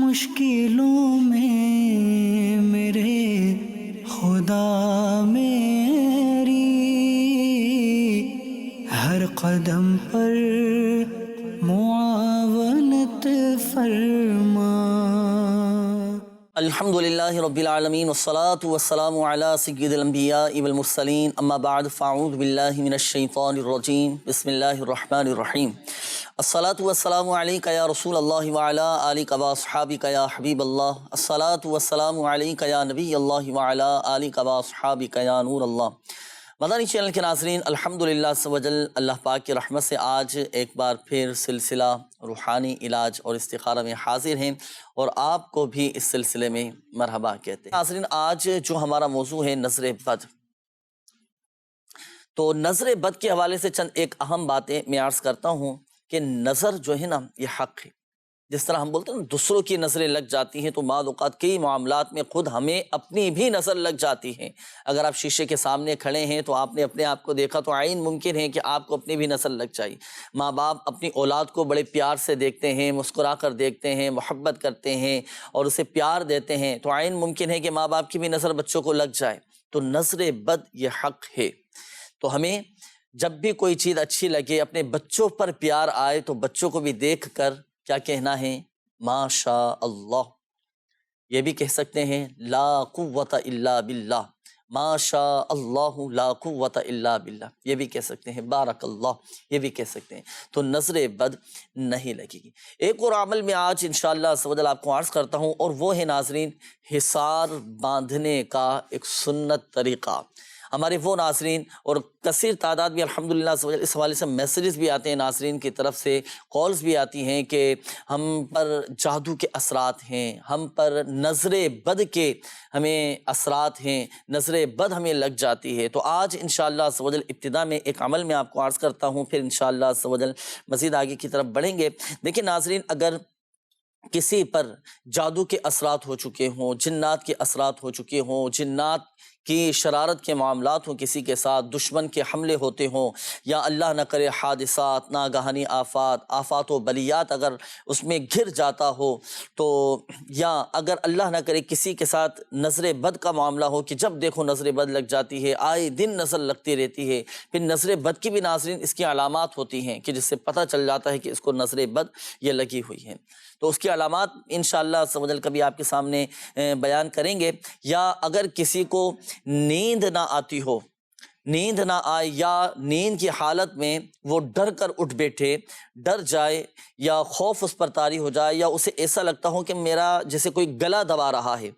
مشکلوں میں میرے خدا میری ہر قدم پر معاونت فرما۔ الحمدللہ رب العالمین والصلاة والسلام علی سید الانبیاء والمرسلین، اما بعد فاعوذ باللہ من الشیطان الرجیم، بسم اللہ الرحمن الرحیم۔ الصلاة والسلام علیک یا رسول اللہ وعلی آلک واصحابک یا حبیب اللہ، الصلاة والسلام علیک یا نبی اللہ وعلی آلک واصحابک یا نور اللہ۔ مدنی چینل کے ناظرین، الحمدللہ عز و جل اللہ پاک کی رحمت سے آج ایک بار پھر سلسلہ روحانی علاج اور استخارہ میں حاضر ہیں اور آپ کو بھی اس سلسلے میں مرحبا کہتے ہیں۔ ناظرین، آج جو ہمارا موضوع ہے نظر بد، تو نظر بد کے حوالے سے چند ایک اہم باتیں میں عرض کرتا ہوں کہ نظر جو ہے نا یہ حق ہے۔ جس طرح ہم بولتے ہیں نا دوسروں کی نظریں لگ جاتی ہیں، تو بعض اوقات کئی معاملات میں خود ہمیں اپنی بھی نظر لگ جاتی ہے۔ اگر آپ شیشے کے سامنے کھڑے ہیں تو آپ نے اپنے آپ کو دیکھا تو عین ممکن ہے کہ آپ کو اپنی بھی نظر لگ جائے۔ ماں باپ اپنی اولاد کو بڑے پیار سے دیکھتے ہیں، مسکرا کر دیکھتے ہیں، محبت کرتے ہیں اور اسے پیار دیتے ہیں، تو عین ممکن ہے کہ ماں باپ کی بھی نظر بچوں کو لگ جائے۔ تو نظر بد یہ حق ہے۔ تو ہمیں جب بھی کوئی چیز اچھی لگے، اپنے بچوں پر پیار آئے تو بچوں کو بھی دیکھ کر کیا کہنا ہے؟ ما شاء اللہ۔ یہ بھی کہہ سکتے ہیں لا قوت الا باللہ، ما شاء اللہ لا قوت الا باللہ، یہ بھی کہہ سکتے ہیں بارک اللہ، یہ بھی کہہ سکتے ہیں۔ تو نظر بد نہیں لگے گی۔ ایک اور عمل میں آج انشاءاللہ عز و جل آپ کو عرض کرتا ہوں، اور وہ ہے ناظرین حصار باندھنے کا ایک سنت طریقہ۔ ہمارے وہ ناظرین اور کثیر تعداد بھی الحمدللہ اس حوالے سے میسیجز بھی آتے ہیں ناظرین کی طرف سے، کالز بھی آتی ہیں کہ ہم پر جادو کے اثرات ہیں، ہم پر نظر بد کے ہمیں اثرات ہیں، نظر بد ہمیں لگ جاتی ہے۔ تو آج انشاءاللہ عز و جل ابتدا میں ایک عمل میں آپ کو عرض کرتا ہوں، پھر انشاءاللہ عز و جل مزید آگے کی طرف بڑھیں گے۔ دیکھیں ناظرین، اگر کسی پر جادو کے اثرات ہو چکے ہوں، جنات کے اثرات ہو چکے ہوں، جنات کی شرارت کے معاملات ہوں، کسی کے ساتھ دشمن کے حملے ہوتے ہوں، یا اللہ نہ کرے حادثات، ناگہانی آفات و بلیات اگر اس میں گر جاتا ہو، تو یا اگر اللہ نہ کرے کسی کے ساتھ نظر بد کا معاملہ ہو کہ جب دیکھو نظر بد لگ جاتی ہے، آئے دن نظر لگتی رہتی ہے، پھر نظر بد کی بھی ناظرین اس کی علامات ہوتی ہیں کہ جس سے پتہ چل جاتا ہے کہ اس کو نظر بد یہ لگی ہوئی ہے۔ تو اس کی علامات انشاءاللہ عز و جل کبھی آپ کے سامنے بیان کریں گے۔ یا اگر کسی کو نیند نہ آتی ہو، نیند نہ آئے، یا نیند کی حالت میں وہ ڈر کر اٹھ بیٹھے، ڈر جائے یا خوف اس پر طاری ہو جائے، یا اسے ایسا لگتا ہو کہ میرا جیسے کوئی گلا دبا رہا ہے،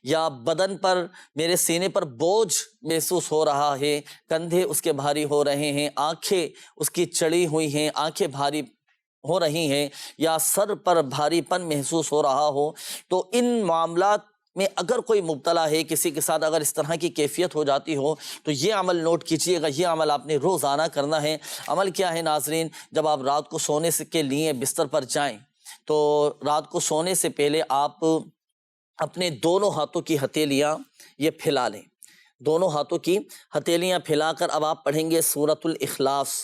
یا بدن پر میرے سینے پر بوجھ محسوس ہو رہا ہے، کندھے اس کے بھاری ہو رہے ہیں، آنکھیں اس کی چڑی ہوئی ہیں، آنکھیں بھاری ہو رہی ہیں، یا سر پر بھاری پن محسوس ہو رہا ہو، تو ان معاملات میں اگر کوئی مبتلا ہے، کسی کے ساتھ اگر اس طرح کی کیفیت ہو جاتی ہو، تو یہ عمل نوٹ کیجئے گا، یہ عمل آپ نے روزانہ کرنا ہے۔ عمل کیا ہے ناظرین؟ جب آپ رات کو سونے کے لیے بستر پر جائیں تو رات کو سونے سے پہلے آپ اپنے دونوں ہاتھوں کی ہتھیلیاں یہ پھیلا لیں، دونوں ہاتھوں کی ہتھیلیاں پھیلا کر اب آپ پڑھیں گے سورۃ الاخلاص،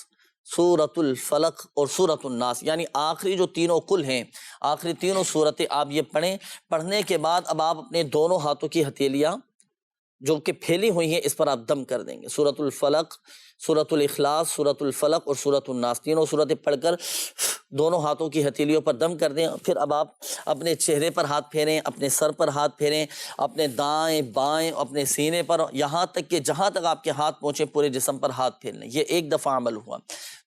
سورۃ الفلق اور سورۃ الناس، یعنی آخری جو تینوں کل ہیں، آخری تینوں صورتیں آپ یہ پڑھیں۔ پڑھنے کے بعد اب آپ اپنے دونوں ہاتھوں کی ہتھیلیاں جو کہ پھیلی ہوئی ہیں اس پر آپ دم کر دیں گے۔ سورۃ الفلق، سورۃ الاخلاص، سورۃ الفلق اور سورۃ الناس، تینوں صورتیں پڑھ کر دونوں ہاتھوں کی ہتھیلیوں پر دم کر دیں۔ پھر اب آپ اپنے چہرے پر ہاتھ پھیریں، اپنے سر پر ہاتھ پھیریں، اپنے دائیں بائیں، اپنے سینے پر، یہاں تک کہ جہاں تک آپ کے ہاتھ پہنچے پورے جسم پر ہاتھ پھیر لیں۔ یہ ایک دفعہ عمل ہوا۔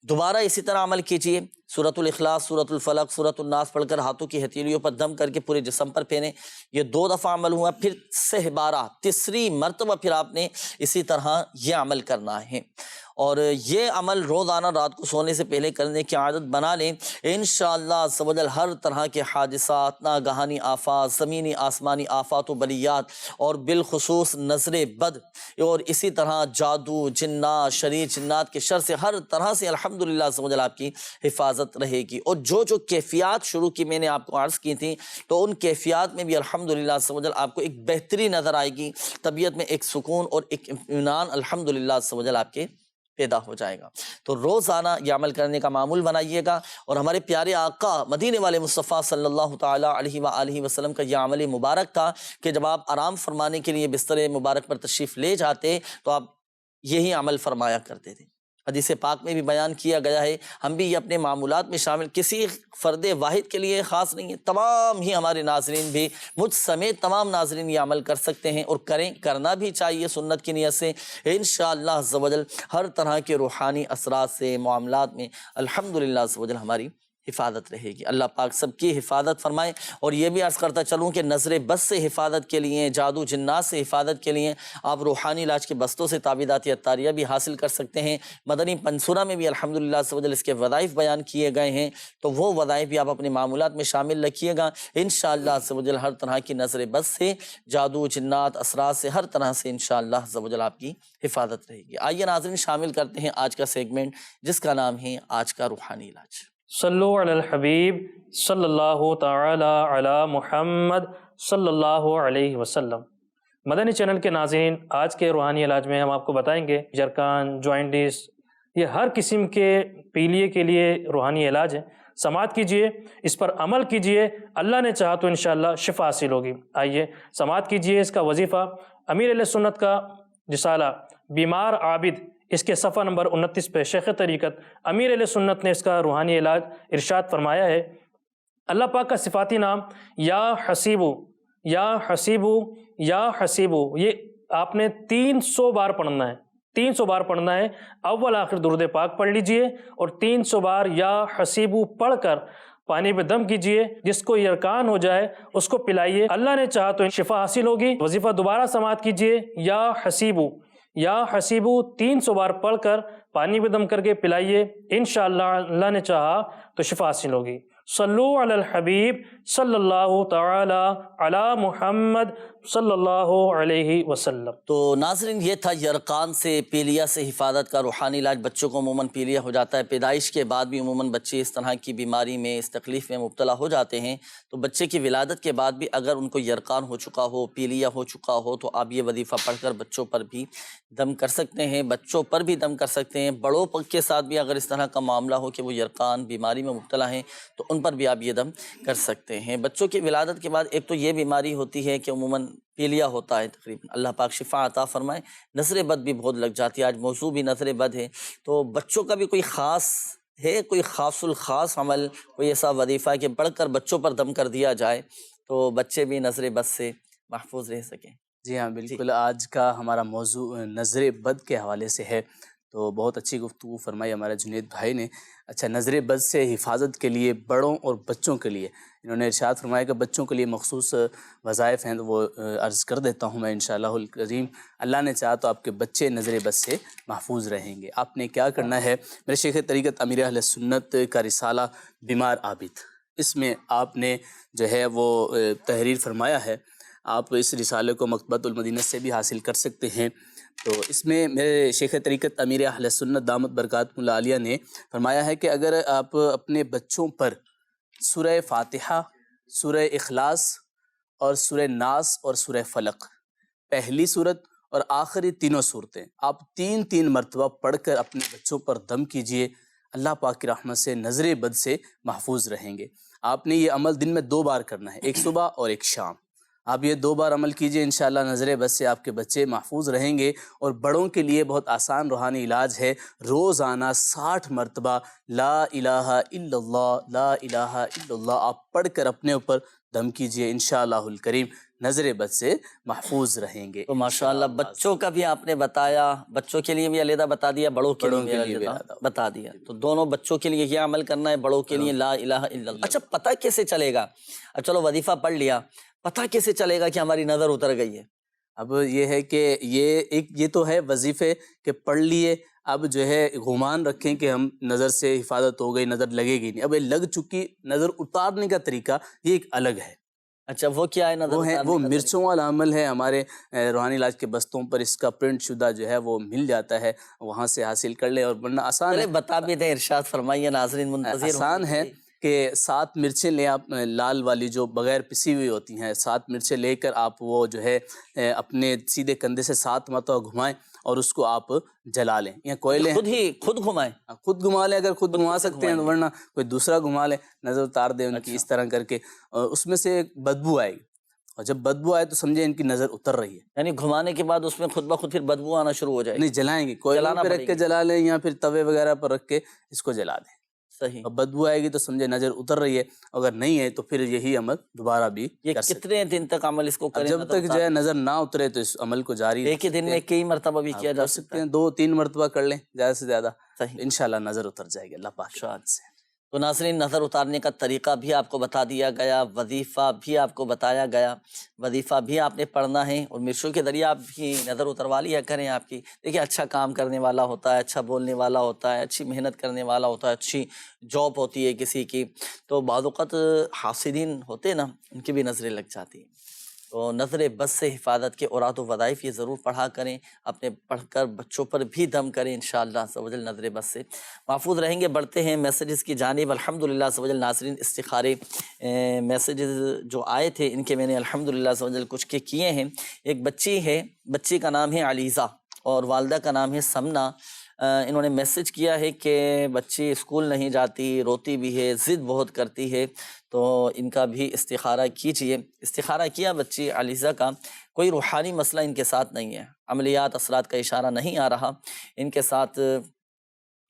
دوبارہ اسی طرح عمل کیجئے، سورۃ الاخلاص، سورۃ الفلق، سورۃ الناس پڑھ کر ہاتھوں کی ہتھیلیوں پر دم کر کے پورے جسم پر پھیریں۔ یہ دو دفعہ عمل ہوا۔ پھر سہ بارہ، تیسری مرتبہ پھر آپ نے اسی طرح یہ عمل کرنا ہے، اور یہ عمل روزانہ رات کو سونے سے پہلے کرنے کی عادت بنا لیں۔ انشاءاللہ عز و جل ہر طرح کے حادثات، ناگہانی آفات، زمینی آسمانی آفات و بلیات، اور بالخصوص نظر بد، اور اسی طرح جادو، جنات، شریر جنات کے شر سے ہر طرح سے الحمدللہ عز و جل آپ کی حفاظت رہے گی۔ اور جو کیفیات شروع کی میں نے آپ کو عرض کی تھیں، تو ان کیفیات میں بھی الحمدللہ عز و جل آپ کو ایک بہتری نظر آئے گی، طبیعت میں ایک سکون اور ایک اطمینان الحمدللہ عز و جل آپ کے پیدا ہو جائے گا۔ تو روزانہ یہ عمل کرنے کا معمول بنائیے گا، اور ہمارے پیارے آقا مدینے والے مصطفیٰ صلی اللہ تعالیٰ علیہ وآلہ وسلم کا یہ عمل مبارک تھا کہ جب آپ آرام فرمانے کے لیے بستر مبارک پر تشریف لے جاتے تو آپ یہی عمل فرمایا کرتے تھے۔ حدیث پاک میں بھی بیان کیا گیا ہے، ہم بھی یہ اپنے معمولات میں شامل، کسی فرد واحد کے لیے خاص نہیں ہے، تمام ہی ہمارے ناظرین بھی، مجھ سمیت تمام ناظرین یہ عمل کر سکتے ہیں اور کرنا بھی چاہیے سنت کی نیت سے۔ انشاءاللہ عز و جل ہر طرح کے روحانی اثرات سے معاملات میں الحمدللہ عز و جل ہماری حفاظت رہے گی۔ اللہ پاک سب کی حفاظت فرمائے۔ اور یہ بھی عرض کرتا چلوں کہ نظر بد سے حفاظت کے لیے، جادو جنات سے حفاظت کے لیے آپ روحانی علاج کے بستوں سے تعویذات عطاریہ بھی حاصل کر سکتے ہیں۔ مدنی پنسورہ میں بھی الحمدللہ عز و جل اس کے وظائف بیان کیے گئے ہیں، تو وہ وظائف بھی آپ اپنے معمولات میں شامل رکھیے گا۔ انشاءاللہ عز و جل ہر طرح کی نظر بد سے، جادو جنات اثرات سے، ہر طرح سے انشاءاللہ عز و جل آپ کی حفاظت رہے گی۔ آئیے ناظرین شامل کرتے ہیں آج کا سیگمنٹ، جس کا نام ہے آج کا روحانی علاج۔ صلو علی الحبیب صلی اللہ تعالی علی محمد صلی اللہ علیہ وسلم۔ مدنی چینل کے ناظرین، آج کے روحانی علاج میں ہم آپ کو بتائیں گے جرکان، جوائنٹس، یہ ہر قسم کے پیلیے کے لیے روحانی علاج ہے۔ سماعت کیجئے، اس پر عمل کیجئے، اللہ نے چاہا تو انشاءاللہ شفا حاصل ہوگی۔ آئیے سماعت کیجئے۔ اس کا وظیفہ امیر اہل سنت کا رسالہ بیمار عابد، اس کے صفحہ نمبر 29 پہ شیخ طریقت امیر اہل سنت نے اس کا روحانی علاج ارشاد فرمایا ہے۔ اللہ پاک کا صفاتی نام یا حسیبو، یا حسیبو، یا حسیبو، یہ آپ نے 300 بار پڑھنا ہے، 300 بار پڑھنا ہے۔ اول آخر درود پاک پڑھ لیجئے اور 300 بار یا حسیبو پڑھ کر پانی پہ دم کیجئے۔ جس کو یرکان ہو جائے اس کو پلائیے، اللہ نے چاہا تو شفا حاصل ہوگی۔ وظیفہ دوبارہ سماعت کیجئے، یا حسیبو، یا حسیبو 300 بار پڑھ کر پانی پہ دم کر کے پلائیے، انشاءاللہ اللہ نے چاہا تو شفا حاصل ہوگی۔ صلو علی الحبیب صلی اللہ تعالی علی محمد صلی اللہ علیہ وسلم۔ تو ناظرین یہ تھا یرقان سے، پیلیا سے حفاظت کا روحانی علاج۔ بچوں کو عموماً پیلیا ہو جاتا ہے، پیدائش کے بعد بھی عموماً بچے اس طرح کی بیماری میں، اس تکلیف میں مبتلا ہو جاتے ہیں۔ تو بچے کی ولادت کے بعد بھی اگر ان کو یرقان ہو چکا ہو، پیلیا ہو چکا ہو، تو آپ یہ وظیفہ پڑھ کر بچوں پر بھی دم کر سکتے ہیں، بچوں پر بھی دم کر سکتے ہیں۔ بڑوں کے ساتھ بھی اگر اس طرح کا معاملہ ہو کہ وہ یرقان بیماری میں مبتلا ہیں تو ان پر بھی آپ یہ دم کر سکتے ہیں۔ بچوں کی ولادت کے بعد ایک تو یہ بیماری ہوتی ہے کہ عموماً پیلیا ہوتا ہے تقریباً، اللہ پاک شفا عطا فرمائے۔ نظر بد بھی بہت لگ جاتی ہے، آج موضوع بھی نظر بد ہے۔ تو بچوں کا بھی کوئی خاص ہے، کوئی خاص الخاص عمل، کوئی ایسا وظیفہ ہے کہ پڑھ کر بچوں پر دم کر دیا جائے تو بچے بھی نظر بد سے محفوظ رہ سکیں؟ جی ہاں بالکل، آج کا ہمارا موضوع نظر بد کے حوالے سے ہے، تو بہت اچھی گفتگو فرمائی ہمارے جنید بھائی نے۔ اچھا، نظر بد سے حفاظت کے لیے بڑوں اور بچوں کے لیے انہوں نے ارشاد فرمایا کہ بچوں کے لیے مخصوص وظائف ہیں، تو وہ عرض کر دیتا ہوں میں انشاءاللہ الکریم۔ اللہ نے چاہا تو آپ کے بچے نظر بد سے محفوظ رہیں گے۔ آپ نے کیا کرنا ہے، میرے شیخ طریقت امیر اہل سنت کا رسالہ بیمار عابد، اس میں آپ نے جو ہے وہ تحریر فرمایا ہے۔ آپ اس رسالے کو مکتبۃ المدینہ سے بھی حاصل کر سکتے ہیں۔ تو اس میں میرے شیخ طریقت امیر اہل سنت دامت برکاتہم العالیہ نے فرمایا ہے کہ اگر آپ اپنے بچوں پر سورہ فاتحہ، سورہ اخلاص اور سورہ ناس اور سورہ فلق، پہلی صورت اور آخری تینوں صورتیں آپ 3 مرتبہ پڑھ کر اپنے بچوں پر دم کیجئے، اللہ پاک کی رحمت سے نظر بد سے محفوظ رہیں گے۔ آپ نے یہ عمل دن میں 2 بار کرنا ہے، ایک صبح اور ایک شام۔ آپ یہ 2 بار عمل کیجئے، انشاءاللہ نظر بد سے آپ کے بچے محفوظ رہیں گے۔ اور بڑوں کے لیے بہت آسان روحانی علاج ہے، روزانہ 60 مرتبہ لا الہ الا اللہ، لا الہ الا اللہ آپ پڑھ کر اپنے اوپر دم کیجئے، انشاءاللہ الکریم نظر بد سے محفوظ رہیں گے۔ تو ماشاءاللہ بچوں کا بھی آپ نے بتایا، بچوں کے لیے بھی علیحدہ بتا دیا، بڑوں کے لیے بھی علیحدہ بتا دیا۔ تو دونوں بچوں کے لیے یہ عمل کرنا ہے، بڑوں کے لیے لا الہ الا اللہ۔ اچھا، پتہ کیسے چلے گا؟ اب چلو وظیفہ پڑھ لیا، پتہ کیسے چلے گا کہ ہماری نظر اتر گئی ہے؟ اب یہ ہے کہ یہ تو ہے وظیفے کہ پڑھ لیے، اب جو ہے گمان رکھیں کہ ہم نظر سے حفاظت ہو گئی، نظر لگے گی نہیں۔ اب یہ لگ چکی، نظر اتارنے کا طریقہ یہ ایک الگ ہے۔ اچھا، وہ کیا ہے نظر؟ وہ مرچوں والا عمل ہے۔ ہمارے روحانی علاج کے بستوں پر اس کا پرنٹ شدہ جو ہے وہ مل جاتا ہے، وہاں سے حاصل کر لیں، اور ورنہ آسان ہے، بتا بھی دیں، ارشاد فرمائیے، ناظرین منتظر آسان ہے۔ کہ 7 مرچیں لیں آپ، لال والی جو بغیر پسی ہوئی ہوتی ہیں، 7 مرچیں لے کر آپ وہ جو ہے اپنے سیدھے کندھے سے 7 مرتبہ گھمائیں اور اس کو آپ جلا لیں، یا کوئلے خود گھمائیں، خود گھما لیں اگر خود گھما سے سکتے ہیں، گھمائیں گے۔ ورنہ کوئی دوسرا گھما لیں، نظر اتار دیں ان کی اس طرح کر کے، اور اس میں سے ایک بدبو آئے گی، اور جب بدبو آئے تو سمجھیں ان کی نظر اتر رہی ہے۔ یعنی گھمانے کے بعد اس میں خود بخود پھر بدبو آنا شروع ہو جائے گی؟ نہیں، جلائیں گے، کوئلوں جلانا پہ رکھ پڑے کے گی۔ جلا لیں یا پھر توے وغیرہ پر رکھ کے اس کو جلا دیں، صحیح۔ اور بدبو آئے گی تو سمجھے نظر اتر رہی ہے، اگر نہیں ہے تو پھر یہی عمل دوبارہ بھی یہ کر سکتے کتنے دن تک عمل اس کو ہیں۔ کریں؟ جب تک جو ہے نظر نہ اترے تو اس عمل کو جاری ایک ہی دن میں کئی مرتبہ بھی کیا جا کر سکتا سکتے ہے؟ ہیں، 2-3 مرتبہ کر لیں زیادہ سے زیادہ، صحیح۔ انشاءاللہ نظر اتر جائے گی اللہ پاک کی مدد سے۔ تو ناظرین، نظر اتارنے کا طریقہ بھی آپ کو بتا دیا گیا، وظیفہ بھی آپ کو بتایا گیا، وظیفہ بھی آپ نے پڑھنا ہے، اور مرچوں کے ذریعے آپ بھی نظر اتروا لیا کریں آپ کی۔ دیکھیے، اچھا کام کرنے والا ہوتا ہے، اچھا بولنے والا ہوتا ہے، اچھی محنت کرنے والا ہوتا ہے، اچھی جاب ہوتی ہے کسی کی، تو بعض اوقات حاسدین ہوتے ہیں نا، ان کی بھی نظریں لگ جاتی ہیں۔ تو نظر بد سے حفاظت کے اوراد و وظائف یہ ضرور پڑھا کریں، اپنے پڑھ کر بچوں پر بھی دم کریں، انشاءاللہ عز و جل نظر بد سے محفوظ رہیں گے۔ بڑھتے ہیں میسیجز کی جانب۔ الحمدللہ عز و جل ناظرین، استخارے میسیجز جو آئے تھے ان کے میں نے الحمدللہ عز و جل کچھ کے کیے ہیں۔ ایک بچی ہے، بچی کا نام ہے علیزہ اور والدہ کا نام ہے سمنا۔ انہوں نے میسیج کیا ہے کہ بچی اسکول نہیں جاتی، روتی بھی ہے، ضد بہت کرتی ہے، تو ان کا بھی استخارہ کیجئے۔ استخارہ کیا بچی علیزہ کا، کوئی روحانی مسئلہ ان کے ساتھ نہیں ہے، عملیات اثرات کا اشارہ نہیں آ رہا، ان کے ساتھ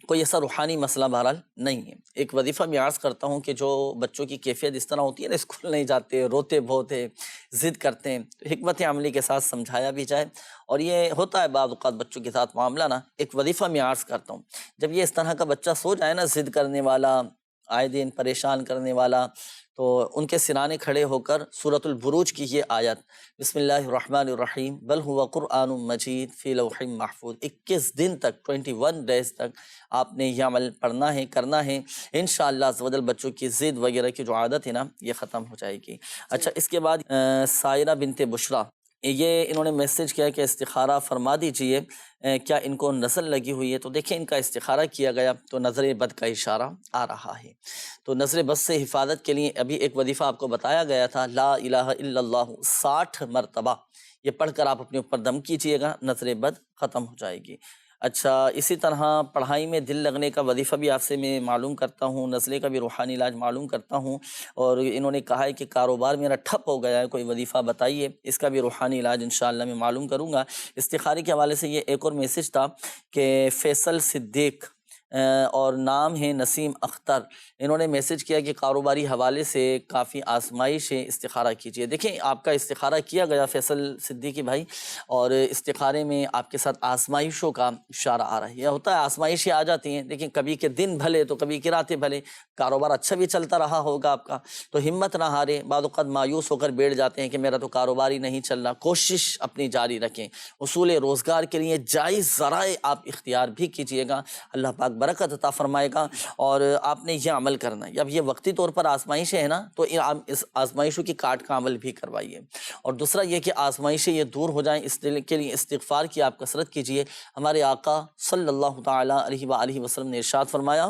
کوئی ایسا روحانی مسئلہ بہرحال نہیں ہے۔ ایک وظیفہ میں عرض کرتا ہوں کہ جو بچوں کی کیفیت اس طرح ہوتی ہے نا، اسکول نہیں جاتے، روتے بہت ہیں، ضد کرتے ہیں، تو حکمت عملی کے ساتھ سمجھایا بھی جائے۔ اور یہ ہوتا ہے بعض اوقات بچوں کے ساتھ معاملہ نا، ایک وظیفہ میں عرض کرتا ہوں، جب یہ اس طرح کا بچہ سو جائے نا، ضد کرنے والا، آئے دن پریشان کرنے والا، تو ان کے سرانے کھڑے ہو کر سورۃ البروج کی یہ آیت، بسم اللہ الرحمن الرحیم، بل هو قرآن مجید فی لوح محفوظ، 21 دن تک، 21 ڈیز تک آپ نے یہ عمل پڑھنا ہے، کرنا ہے، انشاءاللہ عز و جل بچوں کی ضد وغیرہ کی جو عادت ہے نا، یہ ختم ہو جائے گی۔ اچھا، اس کے بعد سائرہ بنت بشرا، یہ انہوں نے میسیج کیا کہ استخارہ فرما دیجئے، کیا ان کو نظر لگی ہوئی ہے؟ تو دیکھیں، ان کا استخارہ کیا گیا تو نظر بد کا اشارہ آ رہا ہے۔ تو نظر بد سے حفاظت کے لیے ابھی ایک وظیفہ آپ کو بتایا گیا تھا، لا الہ الا اللہ 60 مرتبہ، یہ پڑھ کر آپ اپنے اوپر دم کیجئے گا، نظر بد ختم ہو جائے گی۔ اچھا، اسی طرح پڑھائی میں دل لگنے کا وظیفہ بھی آپ سے میں معلوم کرتا ہوں، نزلے کا بھی روحانی علاج معلوم کرتا ہوں، اور انہوں نے کہا ہے کہ کاروبار میرا ٹھپ ہو گیا ہے، کوئی وظیفہ بتائیے، اس کا بھی روحانی علاج انشاءاللہ میں معلوم کروں گا۔ استخارے کے حوالے سے یہ ایک اور میسیج تھا کہ فیصل صدیق اور نام ہے نسیم اختر، انہوں نے میسیج کیا کہ کاروباری حوالے سے کافی آزمائش ہے، استخارہ کیجئے۔ دیکھیں، آپ کا استخارہ کیا گیا فیصل صدیقی بھائی، اور استخارے میں آپ کے ساتھ آزمائشوں کا اشارہ آ رہا ہے۔ یہ ہوتا ہے، آزمائشیں آ جاتی ہیں، دیکھیں کبھی کے دن بھلے تو کبھی کی راتیں بھلے، کاروبار اچھا بھی چلتا رہا ہوگا آپ کا، تو ہمت نہ ہارے، بعض اوقات مایوس ہو کر بیٹھ جاتے ہیں کہ میرا تو کاروبار ہی نہیں چل رہا، کوشش اپنی جاری رکھیں، اصول روزگار کے لیے جائز ذرائع آپ اختیار بھی کیجئے گا، اللہ پاک برکت عطا فرمائے گا، اور آپ نے یہ عمل کرنا ہے۔ اب یہ وقتی طور پر آزمائشیں ہیں نا، تو اس آزمائشوں کی کاٹ کا عمل بھی کروائیے، اور دوسرا یہ کہ آزمائشیں یہ دور ہو جائیں، اس دل کے لیے استغفار کی آپ کثرت کیجئے۔ ہمارے آقا صلی اللہ تعالیٰ علیہ وآلہ وسلم نے ارشاد فرمایا،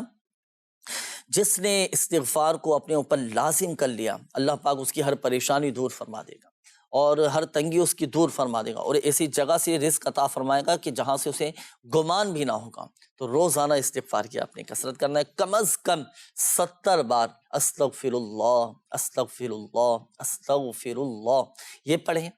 جس نے استغفار کو اپنے اوپر لازم کر لیا، اللہ پاک اس کی ہر پریشانی دور فرما دے گا، اور ہر تنگی اس کی دور فرما دے گا، اور ایسی جگہ سے رزق عطا فرمائے گا کہ جہاں سے اسے گمان بھی نہ ہوگا۔ تو روزانہ استغفار کی آپ نے کثرت کرنا ہے، کم از کم 70 بار استغفر اللہ استغفر اللہ استغفر اللہ یہ پڑھیں،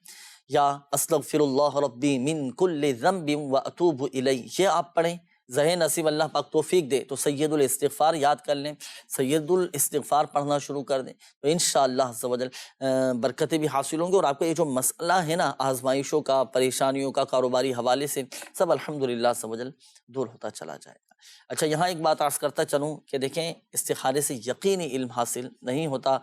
یا استغفر اللہ ربی من کل ذنب واتوب الیہ یہ آپ پڑھیں۔ ذہن نصیب اللہ پاک توفیق دے تو سید الاستغفار یاد کر لیں، سید الاستغفار پڑھنا شروع کر دیں، تو انشاءاللہ عز و جل برکتیں بھی حاصل ہوں گی، اور آپ کا یہ جو مسئلہ ہے نا آزمائشوں کا، پریشانیوں کا، کاروباری حوالے سے، سب الحمدللہ عز و جل دور ہوتا چلا جائے گا۔ اچھا، یہاں ایک بات عرض کرتا چلوں کہ دیکھیں، استخارے سے یقینی علم حاصل نہیں ہوتا،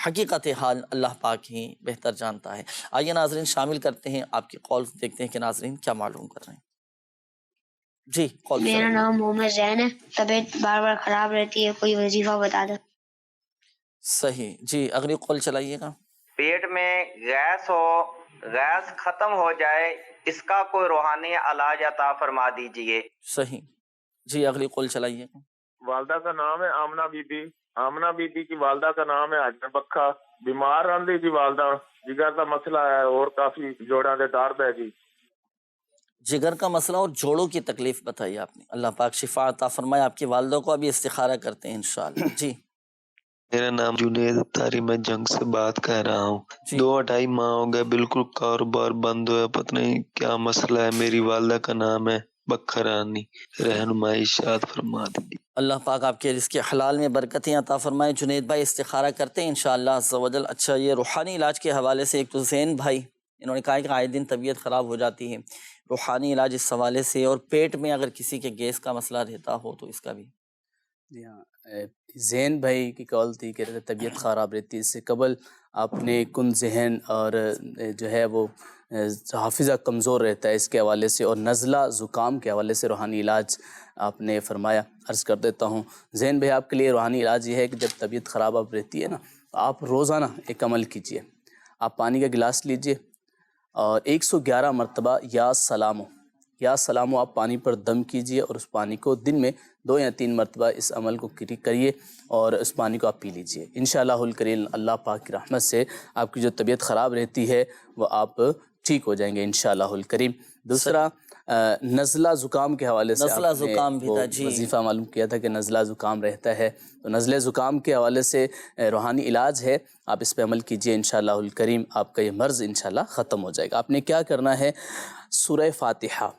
حقیقت حال اللہ پاک ہی بہتر جانتا ہے۔ آئیے ناظرین، شامل کرتے ہیں آپ کی کالز، دیکھتے ہیں کہ ناظرین کیا معلوم کر رہے ہیں۔ جی، کال میرا نام محمد زین ہے، طبیعت بار بار خراب رہتی ہے، کوئی وظیفہ بتا دیں۔ صحیح، جی اگلی کال چلائیے گا۔ پیٹ میں گیس ہو، گیس ختم ہو جائے، اس کا کوئی روحانی علاج عطا فرما دیجئے۔ صحیح، جی اگلی کال چلائیے گا۔ والدہ کا نام ہے آمنہ بی بی، آمنہ بی بی کی والدہ کا نام ہے حجر بکھا، بیمار رہندی جی والدہ، جگر کا مسئلہ ہے اور کافی جوڑاں دے درد ہے جی۔ جگر کا مسئلہ اور جوڑوں کی تکلیف بتائی آپ نے، اللہ پاک شفا عطا فرمائے آپ کی والدہ کو، ابھی استخارہ کرتے ہیں انشاءاللہ۔ جی میرا نام جنید اتاری، میں جنگ سے بات کر رہا ہوں۔ جی 2-2.5 ماہ ہو گئے، بالکل کاروبار بند ہوا، پتہ نہیں کیا مسئلہ ہے۔ میری والدہ کا نام ہے بکھرانی، رہنمائی ارشاد فرما دیجیے۔ اللہ پاک آپ کے رزق حلال میں برکتیں عطا فرمائے۔ جنید بھائی استخارہ کرتے ہیں انشاءاللہ عز و جل۔ اچھا، یہ روحانی علاج کے حوالے سے ایک تو زین بھائی انہوں نے کہا کہ آئے دن طبیعت خراب ہو جاتی ہے، روحانی علاج اس حوالے سے، اور پیٹ میں اگر کسی کے گیس کا مسئلہ رہتا ہو تو اس کا بھی۔ جی ہاں، زین بھائی کی کال تھی کہ طبیعت خراب رہتی ہے، اس سے قبل آپ نے کن ذہن اور جو ہے وہ حافظہ کمزور رہتا ہے اس کے حوالے سے، اور نزلہ زکام کے حوالے سے روحانی علاج آپ نے فرمایا۔ عرض کر دیتا ہوں زین بھائی، آپ کے لیے روحانی علاج یہ ہے کہ جب طبیعت خراب آپ رہتی ہے نا، تو آپ روزانہ ایک عمل کیجئے، آپ پانی کا گلاس لیجئے اور 111 مرتبہ یا سلامو آپ پانی پر دم کیجئے، اور اس پانی کو دن میں 2 یا 3 مرتبہ اس عمل کو کریے اور اس پانی کو آپ پی لیجئے۔ انشاءاللہ الکریم اللہ پاک کی رحمت سے آپ کی جو طبیعت خراب رہتی ہے وہ آپ ٹھیک ہو جائیں گے انشاءاللہ الکریم۔ دوسرا نزلہ زکام کے حوالے سے نزلہ آپ نے زکام بھی وہ تھا، جی وظیفہ معلوم کیا تھا کہ نزلہ زکام رہتا ہے، تو نزلہ زکام کے حوالے سے روحانی علاج ہے، آپ اس پہ عمل کیجئے انشاءاللہ الکریم، آپ کا یہ مرض انشاءاللہ ختم ہو جائے گا۔ آپ نے کیا کرنا ہے، سورہ فاتحہ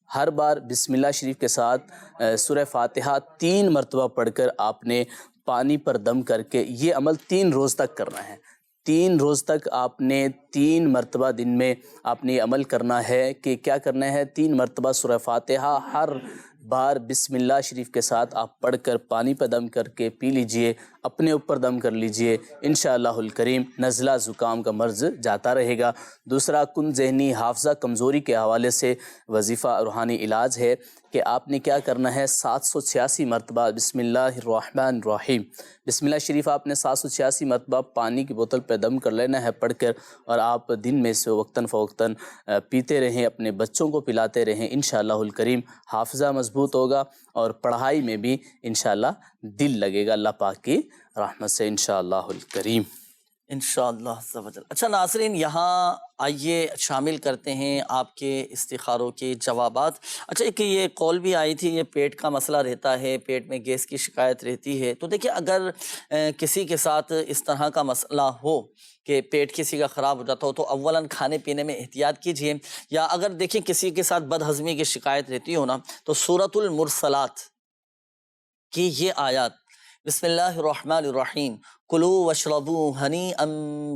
ہر بار بسم اللہ شریف کے ساتھ سورہ فاتحہ 3 مرتبہ پڑھ کر آپ نے پانی پر دم کر کے یہ عمل 3 روز تک کرنا ہے۔ 3 روز تک آپ نے 3 مرتبہ دن میں آپ نے یہ عمل کرنا ہے کہ کیا کرنا ہے، 3 مرتبہ سورہ فاتحہ ہر بار بسم اللہ شریف کے ساتھ آپ پڑھ کر پانی پہ دم کر کے پی لیجئے، اپنے اوپر دم کر لیجئے، انشاءاللہ الکریم نزلہ زکام کا مرض جاتا رہے گا۔ دوسرا کن ذہنی حافظہ کمزوری کے حوالے سے وظیفہ روحانی علاج ہے کہ آپ نے کیا کرنا ہے، 786 مرتبہ بسم اللہ الرحمن الرحیم، بسم اللہ شریف آپ نے 786 مرتبہ پانی کی بوتل پہ دم کر لینا ہے پڑھ کر، اور آپ دن میں سے وقتاً فوقتاً پیتے رہیں، اپنے بچوں کو پلاتے رہیں، انشاءاللہ الکریم حافظہ مضبوط ہوگا اور پڑھائی میں بھی انشاءاللہ دل لگے گا اللہ پاک کی رحمت سے انشاءاللہ الکریم۔ انشاءاللہ عز و جل۔ اچھا ناظرین، یہاں آئیے شامل کرتے ہیں آپ کے استخاروں کے جوابات۔ اچھا، ایک یہ کال بھی آئی تھی، یہ پیٹ کا مسئلہ رہتا ہے، پیٹ میں گیس کی شکایت رہتی ہے، تو دیکھیں اگر کسی کے ساتھ اس طرح کا مسئلہ ہو کہ پیٹ کسی کا خراب ہو جاتا ہو تو اولاً کھانے پینے میں احتیاط کیجئے، یا اگر دیکھیں کسی کے ساتھ بد ہضمی کی شکایت رہتی ہو نا، تو سورۃ المرسلات کی یہ آیات، بسم اللہ الرحمن الرحیم، کلوا واشربوا ہنیئا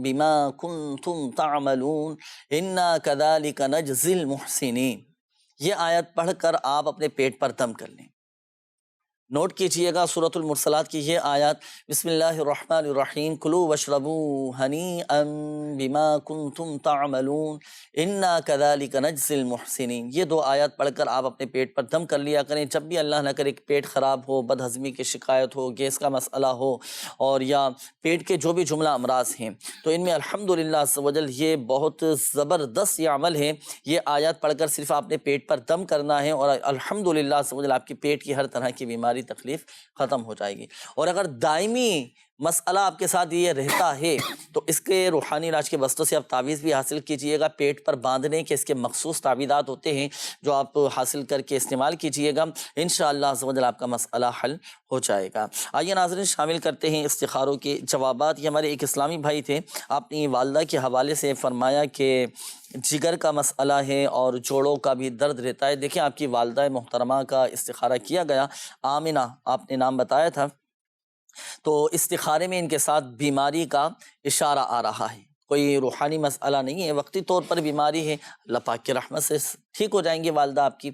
بما کنتم تعملون انا کذالک نجزی المحسنین، یہ آیت پڑھ کر آپ اپنے پیٹ پر دم کر لیں۔ نوٹ کیجئے گا سورۃ المرسلات کی یہ آیات، بسم اللہ الرحمن الرحیم، کلوا واشربوا ہنیئا بما کنتم تعملون انا کذالک نجزی المحسنین، یہ 2 آیات پڑھ کر آپ اپنے پیٹ پر دم کر لیا کریں۔ جب بھی اللہ نہ کرے پیٹ خراب ہو، بد ہضمی کی شکایت ہو، گیس کا مسئلہ ہو، اور یا پیٹ کے جو بھی جملہ امراض ہیں، تو ان میں الحمدللہ عز و جل یہ بہت زبردست یہ عمل ہے، یہ آیات پڑھ کر صرف آپ نے پیٹ پر دم کرنا ہے، اور الحمدللہ عز و جل آپ کی پیٹ کی ہر طرح کی بیماری تکلیف ختم ہو جائے گی۔ اور اگر دائمی مسئلہ آپ کے ساتھ یہ رہتا ہے تو اس کے روحانی علاج کے واسطوں سے آپ تعویذ بھی حاصل کیجئے گا، پیٹ پر باندھنے کے اس کے مخصوص تعویذات ہوتے ہیں جو آپ حاصل کر کے استعمال کیجئے گا، انشاءاللہ عز و جل آپ کا مسئلہ حل ہو جائے گا۔ آئیے ناظرین شامل کرتے ہیں استخاروں کے جوابات۔ یہ ہمارے ایک اسلامی بھائی تھے، آپ نے والدہ کے حوالے سے فرمایا کہ جگر کا مسئلہ ہے اور جوڑوں کا بھی درد رہتا ہے۔ دیکھیں آپ کی والدہ محترمہ کا استخارہ کیا گیا، آمنہ آپ نے نام بتایا تھا، تو استخارے میں ان کے ساتھ بیماری کا اشارہ آ رہا ہے، کوئی روحانی مسئلہ نہیں ہے، وقتی طور پر بیماری ہے، اللہ پاک کی رحمت سے ٹھیک ہو جائیں گے والدہ آپ کی۔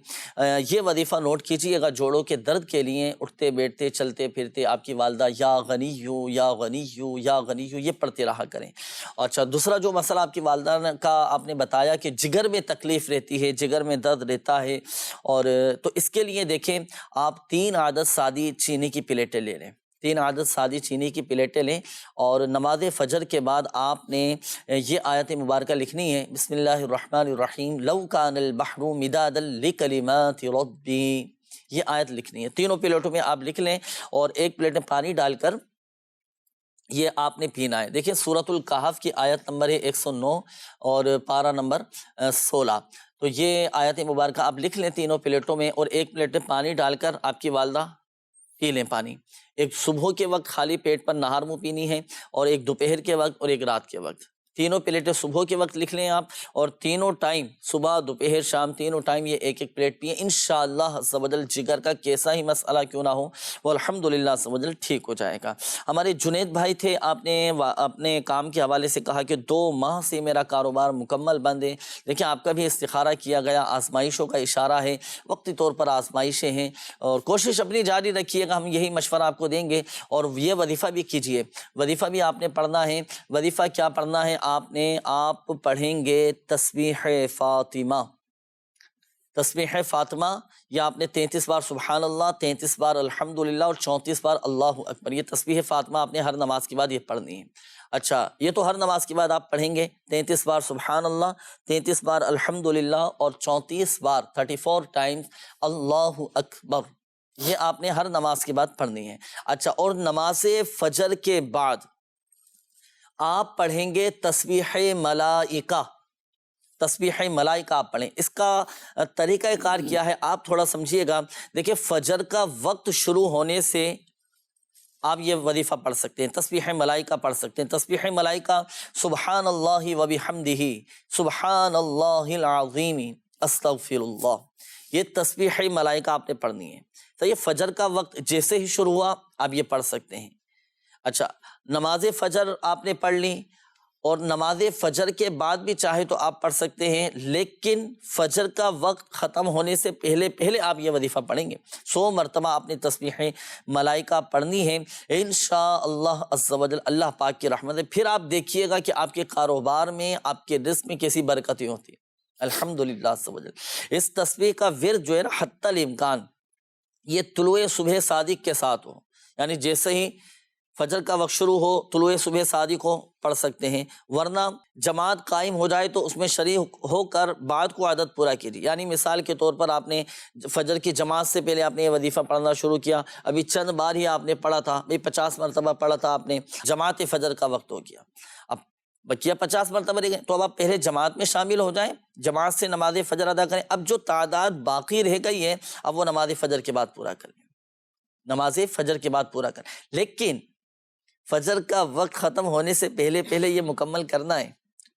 یہ وظیفہ نوٹ کیجئے گا جوڑوں کے درد کے لیے، اٹھتے بیٹھتے چلتے پھرتے آپ کی والدہ یا غنیو یا غنیو یا غنیو یہ پڑھتے رہا کریں۔ اچھا، دوسرا جو مسئلہ آپ کی والدہ کا آپ نے بتایا کہ جگر میں تکلیف رہتی ہے، جگر میں درد رہتا ہے، اور تو اس کے لیے دیکھیں آپ 3 عدد سادی چینی کی پلیٹیں لے لیں، 3 عدد سادی چینی کی پلیٹیں لیں، اور نماز فجر کے بعد آپ نے یہ آیت مبارکہ لکھنی ہے، بسم اللہ الرحمن الرحیم، لو کان البحر مدادا لکلمات ربی، یہ آیت لکھنی ہے۔ تینوں پلیٹوں میں آپ لکھ لیں، اور ایک پلیٹ میں پانی ڈال کر یہ آپ نے پینا ہے۔ دیکھیں سورۃ الکہف کی آیت نمبر ہے 109 اور پارہ نمبر 16۔ تو یہ آیت مبارکہ آپ لکھ لیں تینوں پلیٹوں میں، اور ایک پلیٹ میں پانی ڈال کر آپ کی والدہ پی لیں پانی۔ ایک صبح کے وقت خالی پیٹ پر نہار منہ پینی ہے، اور ایک دوپہر کے وقت اور ایک رات کے وقت۔ تینوں پلیٹیں صبح کے وقت لکھ لیں آپ، اور تینوں ٹائم صبح دوپہر شام تینوں ٹائم یہ ایک ایک پلیٹ پئیں۔ انشاءاللہ عز و جل جگر کا کیسا ہی مسئلہ کیوں نہ ہو وہ الحمدللہ عز و جل ٹھیک ہو جائے گا۔ ہمارے جنید بھائی تھے، آپ نے اپنے کام کے حوالے سے کہا کہ 2 ماہ سے میرا کاروبار مکمل بند ہے۔ دیکھیں آپ کا بھی استخارہ کیا گیا، آزمائشوں کا اشارہ ہے، وقتی طور پر آزمائشیں ہیں، اور کوشش اپنی جاری رکھیے گا، ہم یہی مشورہ آپ کو دیں گے۔ اور یہ وظیفہ بھی کیجئے، وظیفہ بھی آپ نے پڑھنا ہے۔ وظیفہ کیا پڑھنا ہے آپ پڑھیں گے تسبیح فاطمہ۔ تسبیح فاطمہ یہ آپ نے 33 بار سبحان اللہ، 33 بار الحمدللہ اور 34 بار اللہ اکبر۔ یہ تسبیح فاطمہ آپ نے ہر نماز کے بعد یہ پڑھنی ہے۔ اچھا یہ تو ہر نماز کے بعد آپ پڑھیں گے 33 بار سبحان اللہ، 33 بار الحمدللہ اور 34 بار 34 ٹائمز اللہ اکبر، یہ آپ نے ہر نماز کے بعد پڑھنی ہے۔ اچھا اور نماز فجر کے بعد آپ پڑھیں گے تسبیح ملائکہ۔ تسبیح ملائکہ آپ پڑھیں۔ اس کا طریقہ کار کیا ہے آپ تھوڑا سمجھیے گا۔ دیکھیں فجر کا وقت شروع ہونے سے آپ یہ وظیفہ پڑھ سکتے ہیں، تسبیح ملائکہ پڑھ سکتے ہیں۔ تسبیح ملائکہ سبحان اللہ و بحمدہ، سبحان اللہ العظیم، استغفر اللہ، یہ تسبیح ملائکہ آپ نے پڑھنی ہے۔ تو یہ فجر کا وقت جیسے ہی شروع ہوا آپ یہ پڑھ سکتے ہیں۔ اچھا نماز فجر آپ نے پڑھ لی، اور نماز فجر کے بعد بھی چاہے تو آپ پڑھ سکتے ہیں، لیکن فجر کا وقت ختم ہونے سے پہلے آپ یہ وظیفہ پڑھیں گے۔ 100 مرتبہ آپ نے تسبیح ملائکہ پڑھنی ہے انشاءاللہ عز و جل، اللہ پاک کی رحمت ہے۔ پھر آپ دیکھیے گا کہ آپ کے کاروبار میں، آپ کے رزق میں کیسی برکتیں ہوتی ہیں الحمدللہ عز و جل۔ اس تسبیح کا ورد جو ہے نا حتی الامکان یہ طلوع صبح صادق کے ساتھ ہو، یعنی جیسے ہی فجر کا وقت شروع ہو طلوع صبح صادق کو پڑھ سکتے ہیں، ورنہ جماعت قائم ہو جائے تو اس میں شریک ہو کر بعد کو عادت پورا کیجیے۔ یعنی مثال کے طور پر آپ نے فجر کی جماعت سے پہلے آپ نے یہ وظیفہ پڑھنا شروع کیا، ابھی چند بار ہی آپ نے پڑھا تھا، 50 مرتبہ پڑھا تھا آپ نے، جماعت فجر کا وقت ہو گیا، اب بقیہ 50 مرتبہ رہ گئے، تو اب آپ پہلے جماعت میں شامل ہو جائیں، جماعت سے نماز فجر ادا کریں۔ اب جو تعداد باقی رہ گئی ہے اب وہ نماز فجر کے بعد پورا کریں، نماز فجر کے بعد پورا کریں، لیکن فجر کا وقت ختم ہونے سے پہلے یہ مکمل کرنا ہے،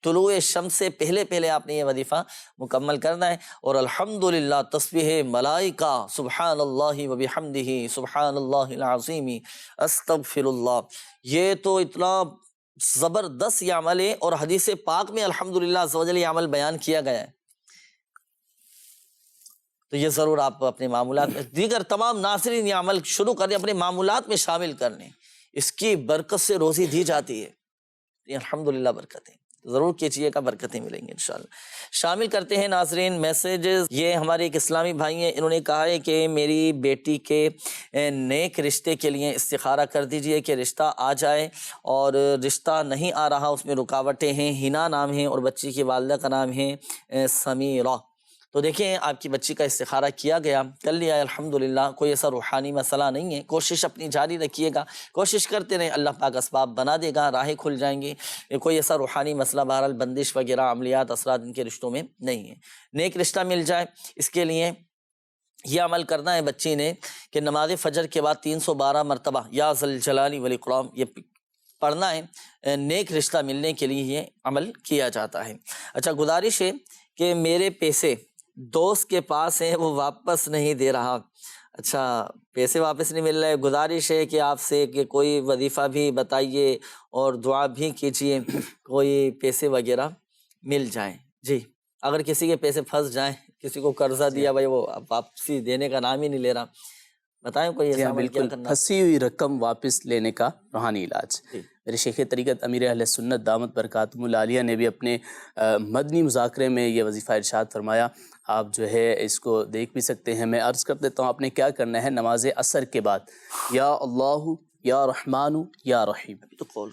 طلوع شمس سے پہلے آپ نے یہ وظیفہ مکمل کرنا ہے۔ اور الحمدللہ تسبیح ملائکہ سبحان اللہ و بحمدہ سبحان اللہ العظیم استغفر اللہ، یہ تو اتنا زبردست یہ عمل ہے، اور حدیث پاک میں الحمدللہ عز و جل یہ عمل بیان کیا گیا ہے۔ تو یہ ضرور آپ اپنے معمولات میں، دیگر تمام ناظرین یہ عمل شروع کریں، اپنے معمولات میں شامل کر لیں، اس کی برکت سے روزی دی جاتی ہے، یہ الحمدللہ برکتیں ضرور کیجیے گا، برکتیں ملیں گی انشاءاللہ۔ شامل کرتے ہیں ناظرین میسیجز۔ یہ ہمارے ایک اسلامی بھائی ہیں، انہوں نے کہا ہے کہ میری بیٹی کے نیک رشتے کے لیے استخارہ کر دیجئے کہ رشتہ آ جائے، اور رشتہ نہیں آ رہا، اس میں رکاوٹیں ہیں۔ ہنا نام ہے اور بچی کی والدہ کا نام ہے سمیرہ۔ تو دیکھیں آپ کی بچی کا استخارہ کیا گیا، کر لیا ہے الحمدللہ، کوئی ایسا روحانی مسئلہ نہیں ہے، کوشش اپنی جاری رکھیے گا، کوشش کرتے رہیں، اللہ پاک اسباب بنا دے گا، راہیں کھل جائیں گی۔ کوئی ایسا روحانی مسئلہ بہرحال بندش وغیرہ عملیات اثرات ان کے رشتوں میں نہیں ہے۔ نیک رشتہ مل جائے اس کے لیے یہ عمل کرنا ہے بچی نے کہ نماز فجر کے بعد 312 مرتبہ یا ذل جلال والاکرام یہ پڑھنا ہے، نیک رشتہ ملنے کے لیے یہ عمل کیا جاتا ہے۔ اچھا گزارش ہے کہ میرے پیسے دوست کے پاس ہیں، وہ واپس نہیں دے رہا۔ اچھا پیسے واپس نہیں مل رہے، گزارش ہے کہ آپ سے کہ کوئی وظیفہ بھی بتائیے اور دعا بھی کیجیے کوئی پیسے وغیرہ مل جائیں۔ جی اگر کسی کے پیسے پھنس جائیں، کسی کو قرضہ دیا بھائی وہ واپسی دینے کا نام ہی نہیں لے رہا، بتائیں کوئی ایسا عمل کیا کرنا؟ پھنسی ہوئی رقم واپس لینے کا روحانی علاج۔ میرے شیخ طریقت امیر اہل سنت دامت برکاتہم العالیہ نے بھی اپنے مدنی مذاکرے میں یہ وظیفہ ارشاد فرمایا، آپ جو ہے اس کو دیکھ بھی سکتے ہیں۔ میں عرض کر دیتا ہوں آپ نے کیا کرنا ہے، نماز عصر کے بعد یا اللہ یا رحمان یا رحیم،